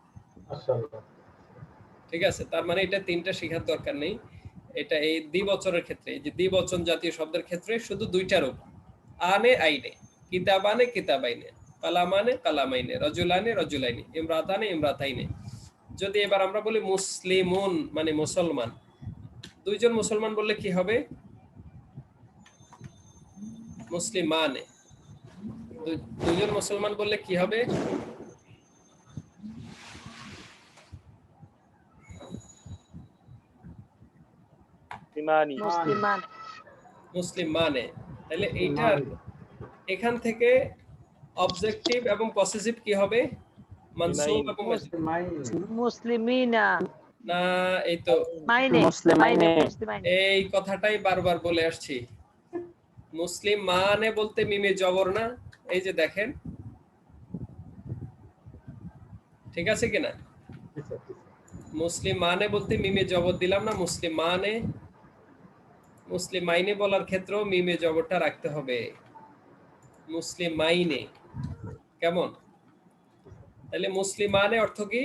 Speaker 1: ঠিক আছে, তার মানে এটা তিনটা শেখার দরকার নেই। এটা এই দ্বিবচনের ক্ষেত্রে, এই যে দ্বিবচন জাতীয় শব্দের ক্ষেত্রে শুধু দুইটা রূপ, আনে আইনে, কিতাবানে কিতাবাইনে, কালামানে কালামাইনে, রজুলানে রজুলাইনে, ইমরাতানে ইমরাতাইনে। যদি এবার আমরা বলি মুসলিমুন মানে মুসলমান, দুইজন মুসলমান বললে কি হবে? মুসলিমানে। দুইজন মুসলমান বললে কি হবে?
Speaker 3: মুসলিমান।
Speaker 1: মুসলিমানে। তাহলে এইটার এখান থেকে অবজেক্টিভ এবং পসেসিভ কি হবে? মানসুব এবং
Speaker 3: মুসলিমিনা।
Speaker 1: না, এই তো
Speaker 3: মাইনে,
Speaker 2: মুসলিমাইনে।
Speaker 1: এই কথাটাই বারবার বলে আসছি। মুসলিম মানে বলতে মিমে জবর না, এই যে দেখেন, ঠিক আছে কিনা? মুসলিম মানে বলতে মিমে জবর দিলাম না, মুসলিম মানে। মুসলিম মাইনে বলার ক্ষেত্রেও মিমে জবরটা রাখতে হবে, মুসলিম মাইনে। কেমন? তাহলে মুসলিম মানে অর্থ কি?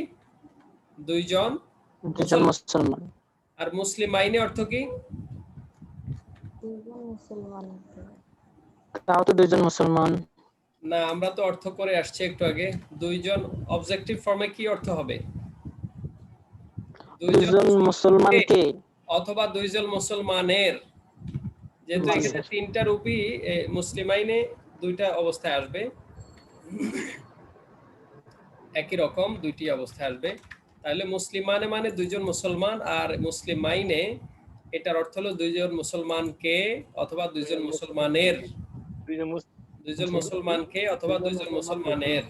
Speaker 1: দুইজন
Speaker 3: মুসলমান।
Speaker 1: আর মুসলিম মাইনে অর্থ কি?
Speaker 3: তাও তো দুইজন মুসলমান।
Speaker 1: না, আমরা তো অর্থ করে আসছি একটু আগে। দুইজন অবজেক্টিভ ফর্মে কি অর্থ হবে?
Speaker 3: দুইজন মুসলমানকে
Speaker 1: অথবা দুইজন মুসলমানের, যেহেতু এখানে তিনটা রূপই মুসলিমাইনে দুইটা অবস্থায় আসবে, একই রকম দুইটি অবস্থায় আসবে। তাহলে মুসলিমানে মানে দুইজন মুসলমান, আর মুসলিম মাইনে এটার অর্থ হলো দুইজন মুসলমানকে অথবা দুইজন মুসলমানের, দুইজন মুসলমানকে অথবা দুইজন মুসলমানের।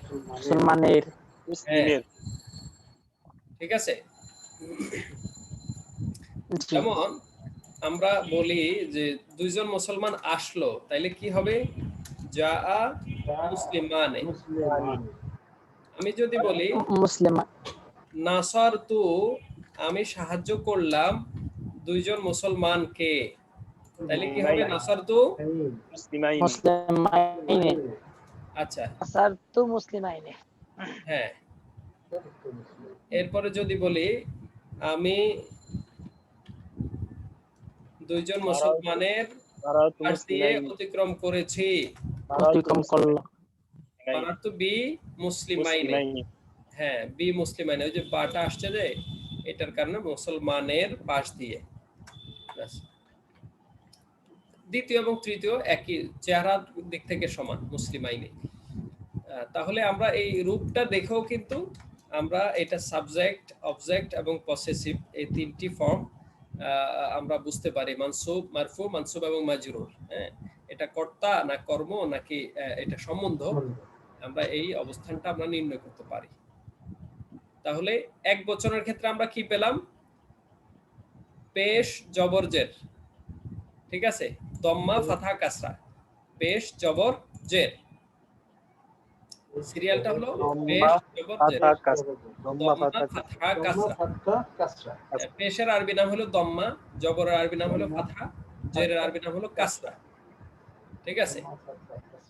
Speaker 1: ঠিক আছে। যেমন আমরা বলি যে দুইজন মুসলমান আসলো, তাইলে কি হবে? যা মুসলিমানে। আমি যদি বলি
Speaker 3: মুসলিমান,
Speaker 1: নাসারতু, আমি সাহায্য করলাম দুইজন মুসলমানকে, তাহলে কি হবে? নাসারতু
Speaker 3: মুসলিমাইনে।
Speaker 1: আচ্ছা,
Speaker 3: নাসারতু মুসলিমাইনে।
Speaker 1: হ্যাঁ। এরপরে যদি বলি আমি দুইজন মুসলমানের পাশ দিয়ে অতিক্রম করেছি,
Speaker 3: অতিক্রম করলো।
Speaker 1: মারারতু বি মুসলিমাইনে।
Speaker 5: মুসলিমাইনি।
Speaker 1: হ্যাঁ, বি মুসলিমাইনে, ওই যে বাটা আসছে যে, এটার কারণে মুসলমানের পাশ দিয়ে। ব্যাস। দ্বিতীয় এবং তৃতীয় একই, চেহারার দিক থেকে সমান, মুসলিমাইনে। তাহলে আমরা এই রূপটা দেখেও কিন্তু আমরা এটা সাবজেক্ট, অবজেক্ট এবং পসেসিভ এই তিনটি ফর্ম আমরা বুঝতে পারি, মানসুব, মারফু, মানসুব এবং মাজরুর। হ্যাঁ, এটা কর্তা না কর্ম নাকি এটা সম্বন্ধ, আমরা এই অবস্থানটা আমরা নির্ণয় করতে পারি। তাহলে এক বচনের ক্ষেত্রে আমরা কি পেলাম? পেশ জবর জের, ঠিক আছে, দম্মা ফাথা কাসরা, পেশ জবর জের। সিরিয়ালটা হলো পেশ জবর জের,
Speaker 5: ফাথা কাসরা, দম্মা
Speaker 1: দম্মা
Speaker 5: ফাথা
Speaker 1: ফাথা কাসরা।
Speaker 2: ফাতহা কাসরা।
Speaker 1: পেশের আরবি নাম হলো দম্মা, জবরের আরবি নাম হলো ফাথা, জেরের আরবি নাম হলো কাসরা। ঠিক আছে,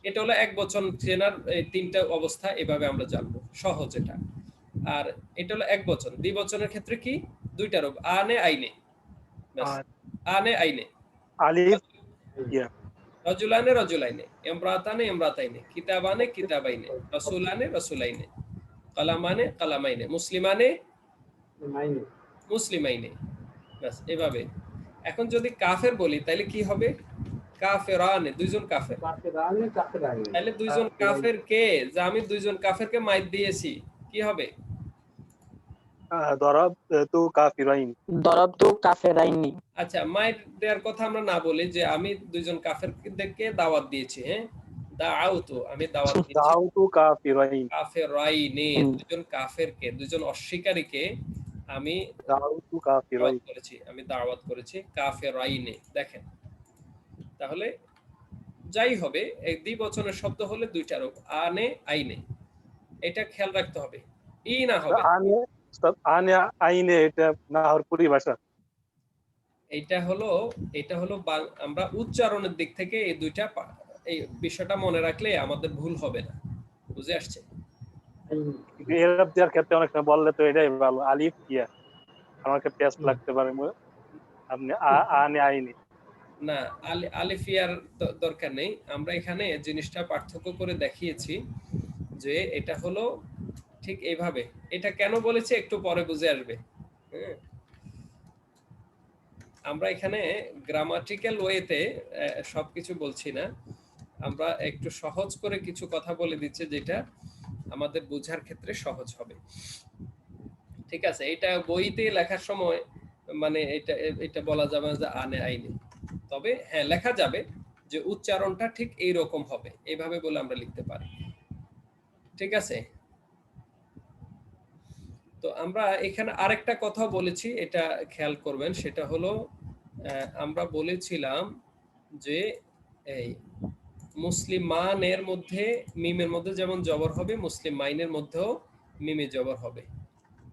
Speaker 1: এটা হলো এক বচন চেনার এই তিনটা অবস্থা, এভাবে আমরা জানবো, সহজ এটা। আর এটা হলো এক বচন। দ্বিবচনের ক্ষেত্রে কি? দুইটা রূপ, আনে আইনে। ব্যাস, আনে আইনে।
Speaker 5: আলিফ ইয়া,
Speaker 1: রজুলানে রজুলাইনে, ইমরাতানে ইমরাতাইনে, কিতাবানে কিতাবাইনে, রাসূলানে রাসূলাইনে, কালামানে কালামাইনে, মুসলিমানে
Speaker 2: মাইনে।
Speaker 1: মুসলিমাইনে। ব্যাস, এভাবে। এখন যদি কাফের বলি তাহলে কি হবে? কাফেরানে, দুইজন কাফের।
Speaker 2: কাফেরানে কাফেরাইনে।
Speaker 1: তাহলে দুইজন কাফের কে, যে আমি দুইজন কাফেরকে মাইর দিয়েছি, কি হবে?
Speaker 5: দরাব তু কাফিরাইন।
Speaker 3: দরাবতু কাফেরাইনি।
Speaker 1: আচ্ছা, মাইর দেওয়ার কথা আমরা না বলি, যে আমি দুইজন কাফেরকে দাওয়াত দিয়েছি। হ্যাঁ, দাআউতু, আমি দাওয়াত দিয়েছি
Speaker 5: দাউতু কাফিরাইন।
Speaker 1: কাফেরাইনে, দুইজন কাফেরকে, দুইজন অস্বীকারীকে আমি
Speaker 5: দাউতু
Speaker 1: দাওয়াত
Speaker 5: কাফিরাইন।
Speaker 1: করেছি, আমি দাওয়াত করেছি কাফেরাইনে। দেখেন, তাহলে যাই হবে, এই দ্বিবচনের শব্দ হলে দুইটা রূপ, আনে আইনে, এটা খেয়াল রাখতে হবে। ই না হবে,
Speaker 5: আনে আনে আইনে, এটা নাহর পরিভাষা।
Speaker 1: এটা হলো আমরা উচ্চারণের দিক থেকে এই দুইটা এই বিষয়টা মনে রাখলে আমাদের ভুল হবে না। বুঝে আসছে?
Speaker 5: এরব দেওয়ার ক্ষেত্রে অনেক সময় বললে তো এটাই ভালো, আলিফ ইয়া, আমাকে পেস্ট লাগতে পারে। আপনি আনে আইনে
Speaker 1: না, আলিফিয়ার দরকার নেই। আমরা এখানে জিনিসটা পার্থক্য করে দেখিয়েছি যে এটা হলো ঠিক এইভাবে। এটা কেন বলেছে একটু পরে বুঝে আসবে। হ্যাঁ, আমরা এখানে গ্রামাটিক্যাল ওয়েতে সবকিছু বলছি না, আমরা একটু সহজ করে কিছু কথা বলে দিচ্ছি যেটা আমাদের বোঝার ক্ষেত্রে সহজ হবে। ঠিক আছে, এটা বইতে লেখার সময় মানে এটা বলা যাবে না যে আনে আইনে, তবে হ্যাঁ লেখা যাবে যে উচ্চারণটা ঠিক এই রকম হবে, এইভাবে বলে আমরা লিখতে পারি। ঠিক আছে, তো আমরা এখানে আরেকটা কথা বলেছি, এটা খেয়াল করবেন, সেটা হলো আমরা বলেছিলাম যে এই মুসলিমানের মধ্যে মিমের মধ্যে যেমন জবর হবে, মুসলিম মাইনের মধ্যেও মিমে জবর হবে।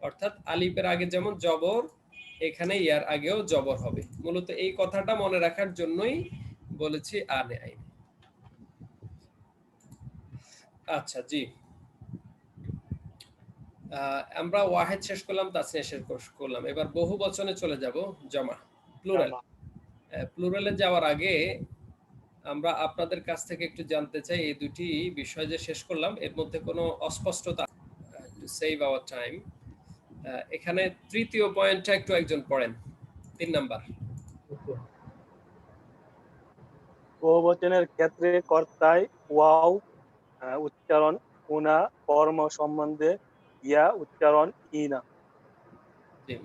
Speaker 1: অর্থাৎ আলিফের আগে যেমন জবর, এখানে ইয়ার আগেও জবর হবে। মূলত এই কথাটা মনে রাখার জন্যই বলেছি আনে আইনে। আচ্ছা, জি, আমরা ওয়াহেদ শেষ করলাম, তাসনিয়া শেষ করলাম। এবার বহু বচনে চলে যাব, জমা, প্লুরাল। প্লুরালে যাওয়ার আগে আমরা আপনাদের কাছ থেকে একটু জানতে চাই, এই দুটি বিষয় যে শেষ করলাম এর মধ্যে কোনো অস্পষ্টতা, টু সেভ আওয়ার টাইম, এখানে তৃতীয় পয়েন্টটা একটু একজন পড়েন, 3 নাম্বার।
Speaker 5: বহুবচনের ক্ষেত্রে কর্তায় ওয়াও উচ্চারণ উনা, কর্ম সম্বন্ধে ইয়া উচ্চারণ ইনা।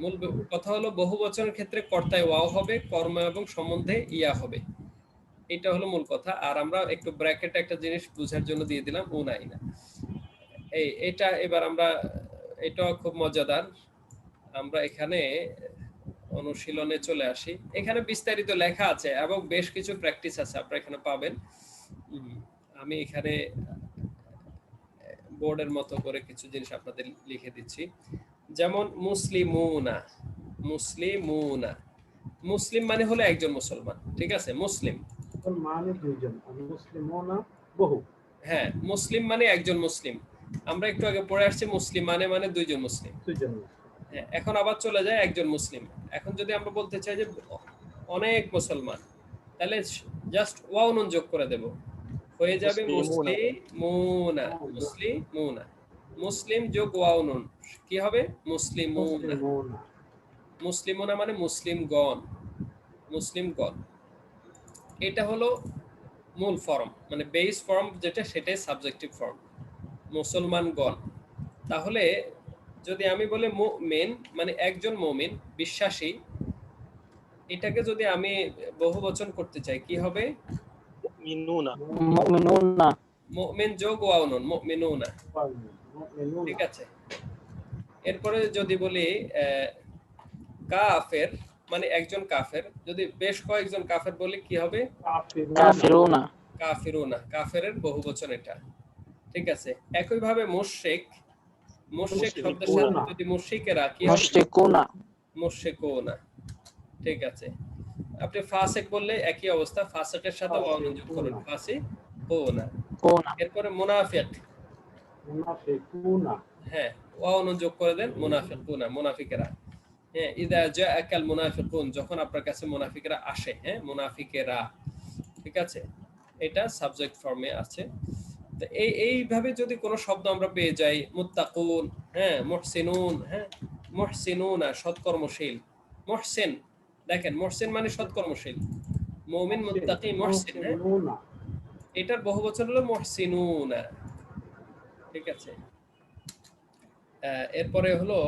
Speaker 1: মূল কথা হলো বহু বচনের ক্ষেত্রে কর্তায় ওয়াও হবে, কর্ম এবং সম্বন্ধে ইয়া হবে, এটা হলো মূল কথা। আর আমরা একটু ব্র্যাকেটে একটা জিনিস বোঝার জন্য দিয়ে দিলাম উনা ইনা। এটা এবার আমরা, এটা খুব মজাদার। আমরা এখানে অনুশীলনে চলে আসি। এখানে বিস্তারিত লেখা আছে এবং বেশ কিছু প্র্যাকটিস আছে, আপনারা এখানে পাবেন। আমি এখানে বোর্ডের মতো করে কিছু জিনিস আপনাদের লিখে দিচ্ছি। যেমন মুসলিমুনা, মুসলিমুনা, মুসলিম মানে হলো একজন মুসলমান। ঠিক আছে, মুসলিম
Speaker 2: মানে দুইজন, মুসলিমুনা বহু।
Speaker 1: হ্যাঁ, মুসলিম মানে একজন মুসলিম। আমরা একটু আগে পড়ে আসছি মুসলিম মানে দুইজন মুসলিম। হ্যাঁ, এখন আবার চলে যায় একজন মুসলিম। এখন যদি আমরা বলতে চাই যে অনেক মুসলমান, তাহলে জাস্ট ওয়াও নুন যোগ করে দেব, হয়ে যাবে
Speaker 5: মুসলিমুনা।
Speaker 1: মুসলিমুনা, মুসলিমুনা। মুসলিম যোগ ওয়াও নুন কি হবে? মুসলিমুনা।
Speaker 2: মুসলিমুনা।
Speaker 1: মুসলিমুনা মানে মুসলিমগণ, মুসলিমগণ। এটা হলো মূল ফর্ম, মানে বেস ফর্ম যেটা, সেটাই সাবজেক্টিভ ফর্ম, মুসলমানগণ। তাহলে যদি আমি বলি মুমিন মানে একজন মুমিন, বিশ্বাসী, এটাকে যদি আমি বহুবচন করতে চাই কি হবে?
Speaker 5: মিনুনা।
Speaker 3: মুমিনুনা।
Speaker 1: মুমিন যোগ ওয়াও নুন, মুমিনুনা।
Speaker 2: মুমিনুনা।
Speaker 1: ঠিক আছে। এরপরে যদি বলি কাফের মানে একজন কাফের, যদি বেশ কয়েকজন কাফের বলি কি হবে?
Speaker 3: কাফিরুনা।
Speaker 1: কাফিরুনা, কাফেরের বহুবচন এটা। ঠিক আছে। একইভাবে মুশরিক, মুশরিক শব্দের সাথে যদি মুশরিকেরা কি হবে?
Speaker 3: মুশরিকুনা।
Speaker 1: মুশরিকুনা। ঠিক আছে। আপনি ফাসিক বললে একই অবস্থা, ফাসিকের সাথে ওয়াও নুন যোগ করুন, ফাসিকুনা।
Speaker 3: কুনা।
Speaker 1: এরপরে মুনাফিক,
Speaker 2: মুনাফিকুনা।
Speaker 1: হ্যাঁ ওয়াও নুন যোগ করে দেন, মুনাফিকুনা, মুনাফিকেরা। হ্যাঁ, ইদা জাআকাল মুনাফিকুন, যখন আপনার কাছে মুনাফিকরা আসে, হ্যাঁ মুনাফিকেরা। ঠিক আছে, এটা সাবজেক্ট ফর্মে আছে। তো এইভাবে যদি কোনো শব্দ আমরা পেয়ে যাই, মুত্তাকুন, হ্যাঁ মুহসিনুন, হ্যাঁ মুহসিনুনা সৎকর্মশীল, মুহসিন, দেখেন মুহসিন মানে সৎকর্মশীল, মুমিন মুত্তাকি মুহসিন, হ্যাঁ
Speaker 2: মুহসিনুনা।
Speaker 1: এটার বহুবচন হলো মুহসিনুনা। ঠিক আছে। এরপরে হলো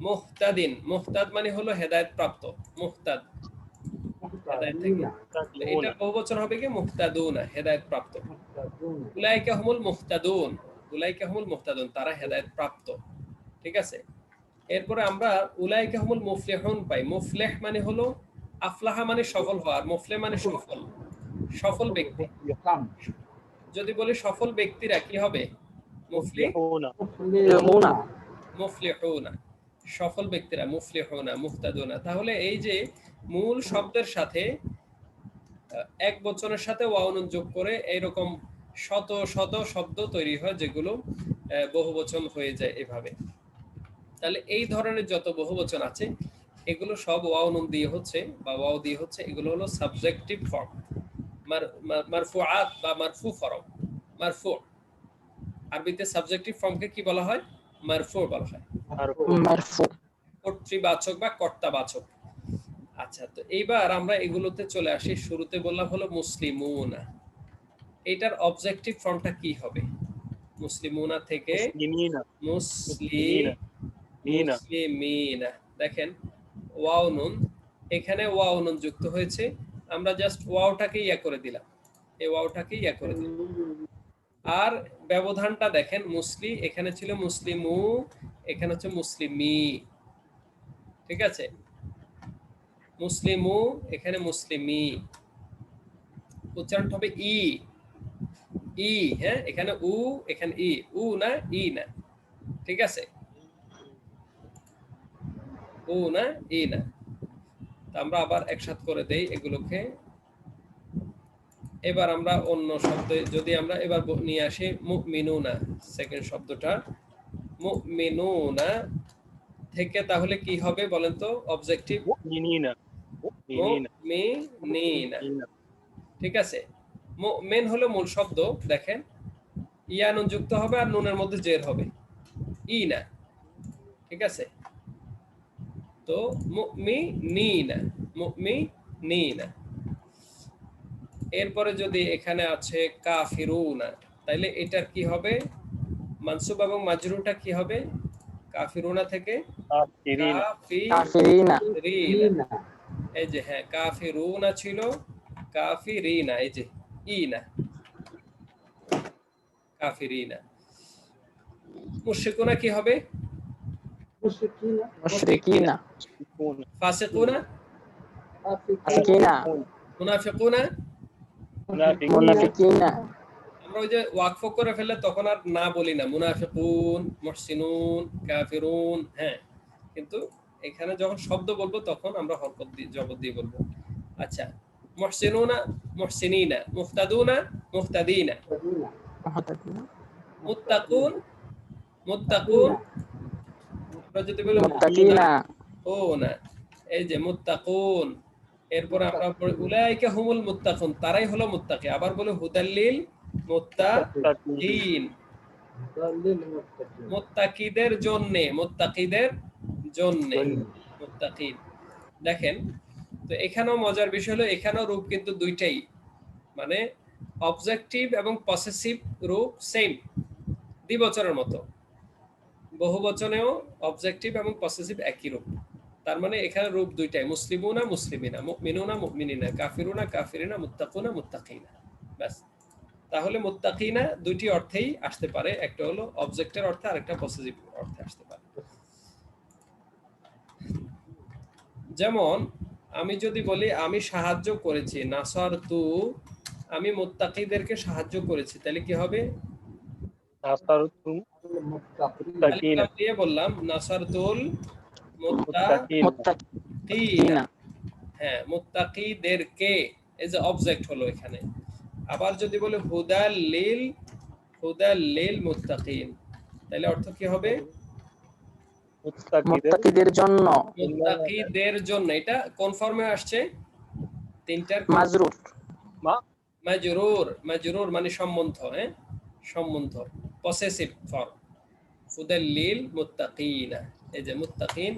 Speaker 1: মুহতাদিন, মুহতাদ মানে হলো হেদায়েত প্রাপ্ত, মুহতাদ হেদায়েত থেকে, এটা বহুবচন হবে কি? মুহতাদুনা, হেদায়েত প্রাপ্ত।
Speaker 2: মুহতাদুনা।
Speaker 1: উলাইকা হুমুল মুহতাদুন, উলাইকা হুমুল মুহতাদুন, তারা হেদায়েত প্রাপ্ত। ঠিক আছে। এরপরে আমরা উলাইকা হুমুল মুফলিহুন পাই। মুফলিহ মানে হলো, আফলাহা মানে সফল হওয়া, আর মুফলিহ মানে সফল, সফল ব্যক্তি।
Speaker 2: কাম।
Speaker 1: যদি বলি সফল ব্যক্তিরা কি হবে? মুফলিহ,
Speaker 5: মুফলিহুনা।
Speaker 2: মুফলিহুনা।
Speaker 1: মুফলিহুনা, সফল ব্যক্তিরা, মুফলিহুনা, মুহতাদুনা। তাহলে এই যে মূল শব্দের সাথে এক বচনের সাথে ওয়াও নুন যোগ করে এইরকম শত শত শব্দ তৈরি হয়, যেগুলো বহুবচন হয়ে যায় এভাবে। তাহলে এই ধরনের যত বহুবচন আছে এগুলো সব ওয়াও নুন দিয়ে হচ্ছে বা ওয়াও দিয়ে হচ্ছে, এগুলো হলো সাবজেক্টিভ ফর্ম, মারফুআত বা মারফু ফর্ম। মারফু, আরবিতে সাবজেক্টিভ ফর্মকে কি বলা হয়? মারফু বলা হয়,
Speaker 3: মারফু।
Speaker 1: কর্তৃবাচক বা কর্তাবাচক। আচ্ছা, তো এইবার আমরা এগুলোতে চলে আসি। শুরুতে বললাম হলো মুসলিমুনা, এটার অবজেক্টিভ ফর্মটা কি হবে? মুসলিমুনা থেকে
Speaker 5: মুসলিমিনা।
Speaker 1: মুসলিমিনা। দেখেন ওয়াও নুন, এখানে ওয়াও নুন যুক্ত হয়েছে, আমরা জাস্ট ওয়াওটাকে ইয়া করে দিলাম, এই ওয়াওটাকে ইয়া করে দিলাম। আর ব্যবধানটা দেখেন, মুসলি এখানে ছিল মুসলিমু, এখানে হচ্ছে মুসলিমি। ঠিক আছে, মুসলিমু এখানে মুসলিমি, উচ্চারণ হবে ই, ই, হ্যাঁ এখানে উ, এখানে ই, উ না ই না। ঠিক আছে, উ না ই না। আমরা আবার একসাথে করে দেই এগুলোকে। এবার আমরা অন্য শব্দে যদি আমরা এবার নিয়ে আসি মুমিনুনা, সেকেন্ড শব্দটা মুমিনুনা থেকে, তাহলে কি হবে বলেন তো? অবজেক্টিভ
Speaker 5: মুমিনিনা।
Speaker 1: মুমিনিনা। ঠিক আছে, মুমিন হলো মূল শব্দ, দেখেন ইয়া নুন যুক্ত হবে আর নুনের মধ্যে জের হবে, ই না। ঠিক আছে, তো মুমিনিনা, মুমিনিনা। এরপরে যদি এখানে আছে কাফিরুনা, তাইলে এটার কি হবে? মানসুব এবং মাজরুরটা কি হবে? কাফিরুনা থেকে
Speaker 5: কাফিরিনা।
Speaker 3: কাফিরিনা।
Speaker 1: কাফিরিনা। এই যে হ্যাঁ, কাফিরুনা ছিল, কাফিরিনা, এই যে ই না, কাফিরিনা। মুশরিকুনা কি হবে?
Speaker 2: মুশরিকিনা।
Speaker 3: মুশরিকিনা।
Speaker 1: ফাসিকুনা,
Speaker 3: ফাসিকিনা।
Speaker 1: মুনাফিকুনা।
Speaker 3: মুনাফিকিনা।
Speaker 1: আমরা ওই যে ওয়াকফ করে ফেললে তখন আর না বলি না, মুনাফিকুন, মুহসিনুন, কাফিরুন, হ্যাঁ। কিন্তু এখানে যখন শব্দ বলবো তখন আমরা হরকত দিয়ে জবর দিয়ে বলবো। আচ্ছা, মুহসিনুনা, মুহসিনিনা, মুহতাদুনা, মুহতাদিনা, মুত্তাকুন, মুত্তাকুন। আমরা যদি বলি
Speaker 3: মুত্তাকিনা।
Speaker 1: ও না, এই যে মুত্তাকুন, এরপরে আমরা পড়ি উলাইকা হুমুল মুত্তাকুন, তারাই হলো মুত্তাকি। আবার বলে হুদাল্লিল মুত্তাকিন, মুত্তাকিদের জন্যে, মুত্তাকিদের জন্যে, মুত্তাকিন। দেখেন তো এখানেও মজার বিষয় হলো এখানেও রূপ কিন্তু দুইটাই, মানে অবজেক্টিভ এবং পসেসিভ রূপ সেম, দ্বিবচনের মতো। বহুবচনেও অবজেক্টিভ এবং পসেসিভ একই রূপ। তার মানে এখানে রূপ দুইটাই, মুসলিমুনা মুসলিমিনা, মুমিনুনা মুমিনিনা, কাফিরুনা কাফিরিনা, মুত্তাকুনা মুত্তাকিনা। ব্যাস। তাহলে মুত্তাকিনা দুইটি অর্থেই আসতে পারে, একটা হলো অবজেক্টের অর্থে আর একটা পসেসিভ অর্থে আসতে পারে। যেমন আমি যদি বলি আমি সাহায্য করেছি, নাসারতু, আমি মুত্তাকিদেরকে সাহায্য করেছি, তাহলে কি হবে?
Speaker 5: নাসারতুম
Speaker 2: المتقين
Speaker 1: আলিফ লাম দিয়ে বললাম নাসারতুল
Speaker 5: মুত্তাকিন।
Speaker 1: মুত্তাকিনা, হ্যাঁ মুত্তাকিদেরকে, এই যে অবজেক্ট হলো এখানে। আবার যদি বলে হুদাল লিল মুত্তাকিন, তাহলে অর্থ কি হবে?
Speaker 3: মুত্তাকিদের জন্য
Speaker 1: মুত্তাকিদের জন্য। এটা কোন ফর্মে আসছে? তিনটার
Speaker 3: মাজরুর।
Speaker 1: মাজরুর, মাজরুর মানে সম্বন্ধ, হ্যাঁ সম্বন্ধ, পসেসিভ ফর্ম। হুদাল লিল মুত্তাকিনা, এই যে মুত্তাকিন,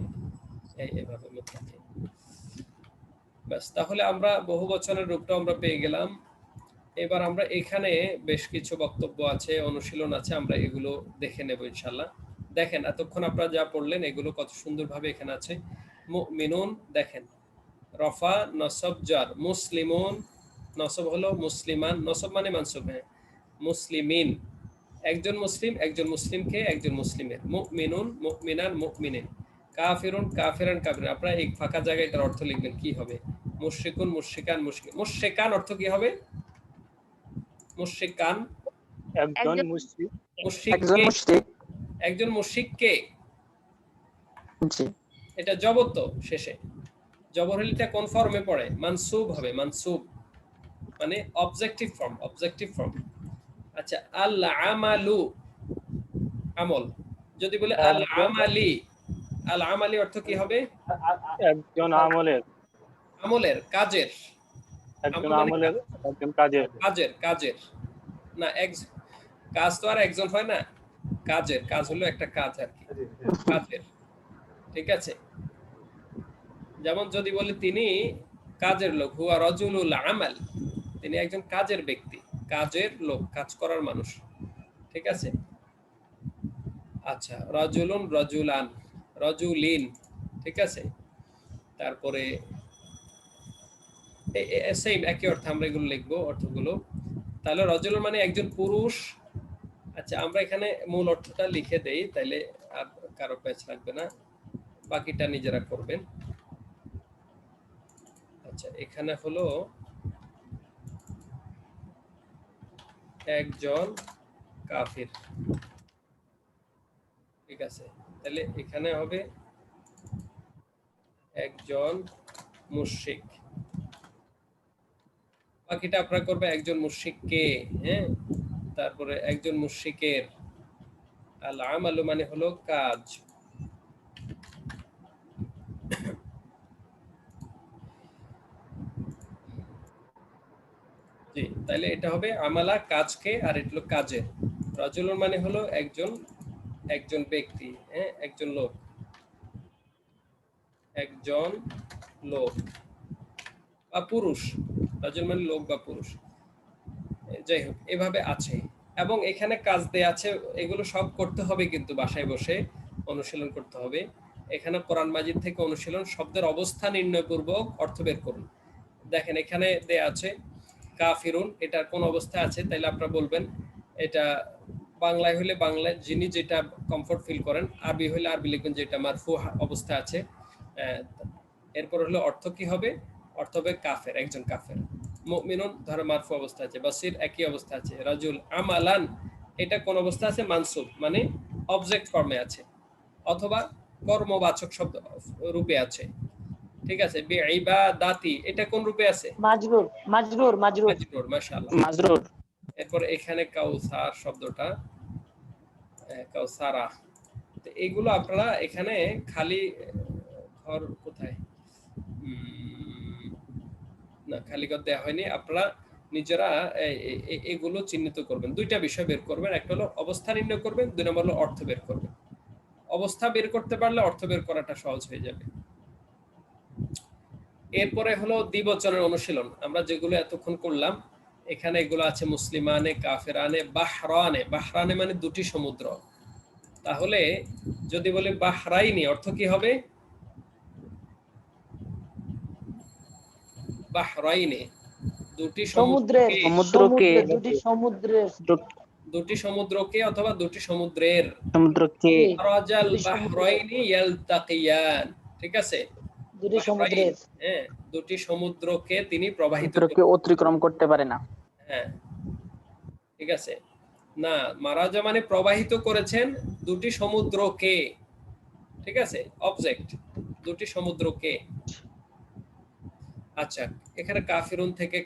Speaker 1: এইভাবে মুত্তাকিন। ব্যাস, তাহলে আমরা বহুবচনের রূপটা আমরা পেয়ে গেলাম। এবার আমরা এখানে বেশ কিছু বক্তব্য আছে, অনুশীলন আছে, আমরা এগুলো দেখে নেব ইনশাআল্লাহ। দেখেন এতক্ষণ আপনারা যা পড়লেন এগুলো কত সুন্দরভাবে এখানে আছে। মুমিনুন, দেখেন রফা নসব জার, মুসলিমুন নসব হলো মুসলিমান, নসব মানে মানসুব, হ্যাঁ মুসলিমিন, একজন মুসলিম একজন মুসলিমকে একজন মুসলিমের, মুমিনুন মুমিনান মুমিনিন, কাফিরুন কাফিরান কাফিরান। আপনারা এই ফাঁকা জায়গায় এটার অর্থ লিখবেন, কি হবে? মুশরিকুন মুশরিকান মুশরিক, মুশরিকান অর্থ কি হবে? মুশরিকান
Speaker 5: একজন মুশরিক,
Speaker 3: একজন
Speaker 1: মুশরিককে,
Speaker 3: মুশরিক।
Speaker 1: একজন মুশরিককে,
Speaker 3: জি।
Speaker 1: এটা জবর তো শেষে, জবর হলে এটা কোন ফর্মে পড়ে? মানসুব হবে, মানসুব মানে অবজেক্টিভ ফর্ম, অবজেক্টিভ ফর্ম। আচ্ছা, আল আমালু, আমল, যদি বলে আল আমালি, আল আমালি অর্থ কি হবে?
Speaker 5: একজন আমলের,
Speaker 1: আমলের, কাজের,
Speaker 5: একজন আমলের, একজন কাজের,
Speaker 1: কাজের, কাজের না, কাজ তো আর একজন হয় না, কাজের, কাজ হলো একটা কাজ আর কি, কাজের। ঠিক আছে, যেমন যদি বলি তিনি কাজের লোক, হুয়া রাজুলুল আমাল, তিনি একজন কাজের ব্যক্তি, কাজের লোক, কাজ করার মানুষ। ঠিক আছে। আচ্ছা, রাজুলুন রাজুলান রাজুলিন, ঠিক আছে। তারপরে সেম একই অর্থ, আমরা এগুলো লিখবো অর্থগুলো। তাহলে রাজুলুন মানে একজন পুরুষ। আচ্ছা, আমরা এখানে মূল অর্থটা লিখে দেই, তাইলে আর কারো প্যাচ লাগবে না, বাকিটা নিজেরা করবেন। আচ্ছা, এখানে হলো একজন কাফির, ঠিক আছে। তাহলে এখানে হবে একজন মুশরিক, বাকিটা আপনারা করবে একজন মুশরিককে, হ্যাঁ। তারপরে একজন মুশরিকের, আল আমালু মানে হলো কাজ। জি, তাহলে এটা হবে আমালা কাজকে, আর এটা হলো কাজের। রাজুলুন মানে হলো একজন, একজন ব্যক্তি, হ্যাঁ একজন লোক, একজন লোক বা পুরুষ, রাজুল মানে লোক বা পুরুষ, যাই হোক এভাবে আছে। এবং এখানে কাজ দেয়া আছে, এগুলো সব করতে হবে কিন্তু বাসায় বসে অনুশীলন করতে হবে। এখানে কোরআন মাজিদ থেকে অনুশীলন, শব্দের অবস্থান নির্ণয় পূর্বক অর্থ বের করুন। দেখেন এখানে দেয়া আছে কাফিরুন, এটার কোন অবস্থায় আছে, তাইলে আপনারা বলবেন এটা বাংলায় হলে বাংলায় যিনি যেটা কমফোর্ট ফিল করেন, আরবি হলে আরবি লিখবেন যেটা মারফু অবস্থা আছে। এরপর হলো অর্থ কি হবে? অর্থ হবে কাফের, একজন কাফের। মুমিনুন ধরো মারফু অবস্থা আছে, বাসির একই অবস্থা আছে, রাজুল আমালান এটা কোন অবস্থা আছে? মানসুব মানে অবজেক্ট ফর্মে আছে, অথবা কর্মবাচক শব্দ রূপে আছে। ঠিক আছে। বিইবাদাতি এটা কোন রূপে আছে?
Speaker 3: মাজরুর, মাজরুর, মাজরুর,
Speaker 1: মাজরুর, মাশাআল্লাহ।
Speaker 3: মাজরুর।
Speaker 1: এরপর এখানে কাউসার শব্দটা, কাউসারা, তো এগুলো আপনারা এখানে খালি ঘর কোথায়, না, খালি ঘর দেওয়া হয়নি। আপনারা নিজেরা এগুলো চিহ্নিত করবেন। দুইটা বিষয় বের করবেন, একটা হলো অবস্থা নির্ণয় করবেন, 2 নম্বর হলো অর্থ বের করবেন। অবস্থা বের করতে পারলে অর্থ বের করাটা সহজ হয়ে যাবে। এরপরে হলো দ্বিবচনের অনুশীলন। আমরা যেগুলো এতক্ষণ করলাম, এখানে এগুলো আছে মুসলিমানে, কাফেরানে, বাহরানে। বাহরানে মানে দুটি সমুদ্র। তাহলে যদি বলি বাহরাইনি, অর্থ কি হবে? বাহরাইনে, দুটি
Speaker 3: সমুদ্রের
Speaker 1: সমুদ্রকে,
Speaker 3: দুটি সমুদ্রের
Speaker 1: দুটি সমুদ্রকে অথবা দুটি সমুদ্রের,
Speaker 2: সমুদ্রকে
Speaker 1: মারাজাল
Speaker 3: দুটি সমুদ্রের।
Speaker 1: বাহরাইনি ইয়ালতাকিয়ান। ঠিক আছে,
Speaker 3: দুটি
Speaker 1: বাহরাইন,
Speaker 3: সমুদ্রের
Speaker 1: হ্যাঁ, দুটি সমুদ্রকে তিনি প্রবাহিত
Speaker 2: সমুদ্রকে অতিক্রম করতে পারে না।
Speaker 1: হ্যাঁ, ঠিক আছে। না, মারাজা মানে প্রবাহিত করেছেন দুটি সমুদ্রকে। ঠিক আছে, অবজেক্ট, দুটি সমুদ্রকে। আচ্ছা, এখানে কাফিরুন থেকে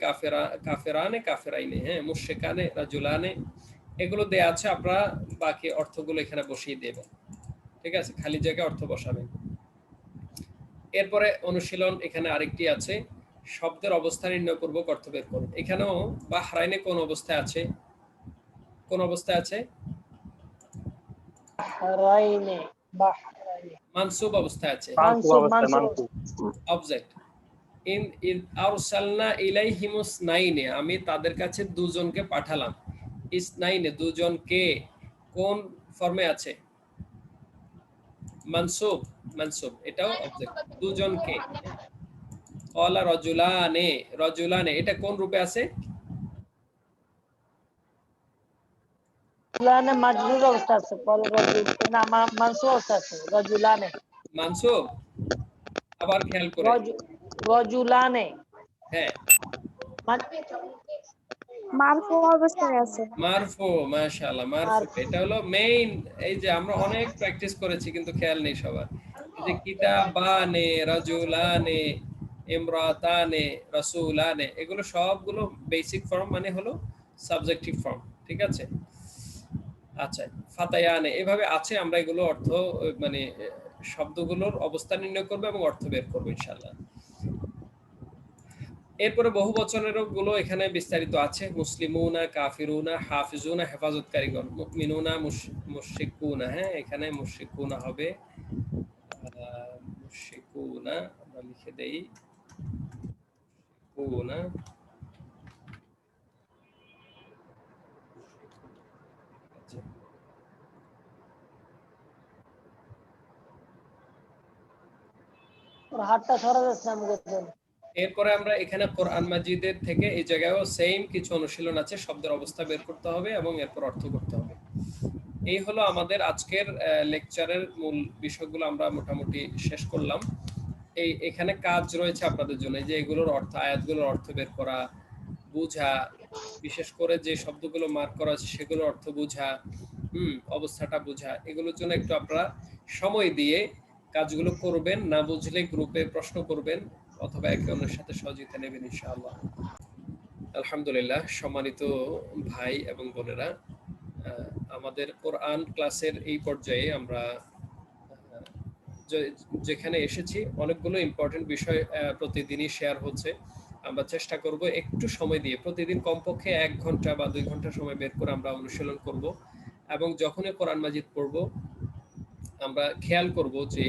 Speaker 1: কাফেরানে, কাফেরাইনে, হ্যাঁ, মুশরিকানে, রাজুলানে, এগুলো দেয়া আছে। আপনারা বাকি অর্থগুলো এখানে বসিয়ে দেবেন। ঠিক আছে, খালি জায়গায় অর্থ বসাবেন। এরপরে অনুশীলন এখানে আরেকটি আছে, শব্দের অবস্থা নির্ণয় পূর্বক অর্থ বের করুন। এখানেও বাহরাইনে কোন অবস্থায় আছে? কোন অবস্থায় আছে?
Speaker 3: বাহরাইনে, বাহরাইনে
Speaker 1: মানসুব অবস্থায় আছে।
Speaker 3: মানসুব,
Speaker 5: মানসুব।
Speaker 1: অবজেক্ট। ইন আরসালনা ইলাইহিমুস নাইনে, আমি তাদের কাছে দুজনকে পাঠালাম। ইসনাইনে, দুজনকে, কোন ফর্মে আছে? মানসুব, মানসুব, এটাও অবজেক্ট, দুজনকে। ক্বালা রাজুলানে, রাজুলানে, এটা কোন রূপে আছে?
Speaker 3: রাজুলানে মাজরুর অবস্থা আছে, না মানসুব অবস্থা আছে, রাজুলানে।
Speaker 1: মানসুব, আবার খেয়াল করে,
Speaker 3: রাজুলানে,
Speaker 1: হ্যাঁ,
Speaker 6: মারফু অবস্থায় আছে।
Speaker 1: মারফু, মাশাআল্লাহ, মারফু। এটা হলো মেইন। এই যে আমরা অনেক প্র্যাকটিস করেছি কিন্তু খেয়াল নেই সবার। এই যে কিতাবানে, রাজুলানে, ইমরাতানে, রাসূলানে, এগুলো সবগুলো বেসিক ফর্ম, মানে হলো সাবজেক্টিভ ফর্ম। ঠিক আছে। আচ্ছা, ফাতায়ানে, এভাবে আছে। আমরা এগুলো অর্থ, মানে শব্দগুলোর অবস্থান নির্ণয় করব এবং অর্থ বের করব ইনশাআল্লাহ। এরপরে বহু বচনের গুলো এখানে বিস্তারিত আছে। মুসলিমুনা, কাফিরুনা, হাফিজুনা, হেফাজতকারীগণ, মুমিনুনা, মুশরিকুনা, হ্যাঁ, এখানে মুশরিকুনা হবে, মুশরিকুনা আমরা লিখে দেই, মুশরিকুনা। আচ্ছা,
Speaker 3: ওর হাতটা সরা যাচ্ছে না মুখের জন্য।
Speaker 1: এরপরে আমরা এখানে কোরআন মাজিদের থেকে এই জায়গায়ও সেম কিছু অনুশীলন আছে। শব্দের অবস্থা বের করতে হবে এবং এরপর অর্থ করতে হবে। এই হলো আমাদের আজকের লেকচারের মূল বিষয়গুলো আমরা মোটামুটি শেষ করলাম। এখানে কাজ রয়েছে আপনাদের জন্য, যে এগুলোর অর্থ, আয়াতগুলোর অর্থ বের করা, বোঝা, বিশেষ করে যে শব্দগুলো মার্ক করা আছে সেগুলোর অর্থ বোঝা, অবস্থাটা বোঝা। এগুলোর জন্য একটু আপনারা সময় দিয়ে কাজগুলো করবেন। না বুঝলে গ্রুপে প্রশ্ন করবেন অথবা একে অন্যের সাথে সহযোগিতা নেবেন ইনশাআল্লাহ। আলহামদুলিল্লাহ, সম্মানিত ভাই এবং বোনেরা, আমাদের কোরআন ক্লাসের এই পর্যায়ে আমরা যেখানে এসেছি, অনেকগুলো ইম্পর্টেন্ট বিষয় প্রতিদিনই শেয়ার হচ্ছে। আমরা চেষ্টা করব একটু সময় দিয়ে প্রতিদিন কমপক্ষে 1 ঘন্টা বা 2 ঘন্টা সময় বের করে আমরা অনুশীলন করব। এবং যখনই কোরআন মাজিদ পড়ব, আমরা খেয়াল করব যে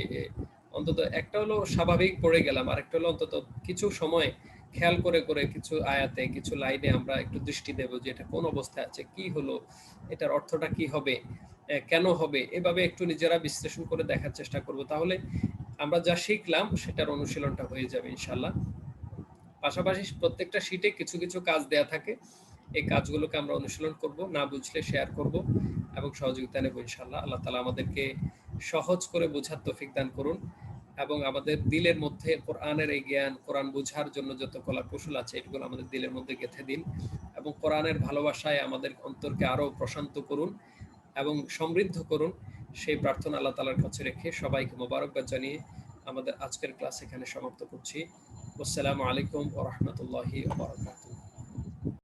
Speaker 1: অন্তত একটা হলো স্বাভাবিক পড়ে গেলাম, আরেকটা হলো অন্তত কিছু সময় খেয়াল করে করে কিছু আয়াতে, কিছু লাইনে আমরা একটু দৃষ্টি দেব যে এটা কোন অবস্থায় আছে, কি হলো, এটার অর্থটা কি হবে, কেন হবে, এভাবে একটু নিজেরা বিশ্লেষণ করে দেখার চেষ্টা করব। তাহলে আমরা যা শিখলাম সেটার অনুশীলনটা হয়ে যাবে ইনশাআল্লাহ। পাশাপাশি প্রত্যেকটা শীটে কিছু কিছু কাজ দেয়া থাকে, এই কাজগুলোকে আমরা অনুশীলন করব, না বুঝলে শেয়ার করব এবং সহযোগিতা নেব ইনশাআল্লাহ। আল্লাহ তাআলা আমাদেরকে সহজ করে বোঝার তৌফিক দান করুন এবং আমাদের দিলের মধ্যে কোরআনের এই জ্ঞান, কোরআন বোঝার জন্য যত কলা কৌশল আছে এগুলো আমাদের দিলের মধ্যে গেঁথে দিন এবং কোরআনের ভালোবাসায় আমাদের অন্তরকে আরো প্রশান্ত করুন এবং সমৃদ্ধ করুন। সেই প্রার্থনা আল্লাহ তাআলার কাছে রেখে সবাইকে মোবারকবাদ জানিয়ে আমাদের আজকের ক্লাস এখানে সমাপ্ত করছি। আসসালামু আলাইকুম ওয়া রাহমাতুল্লাহি ওয়া বারাকাতুহু।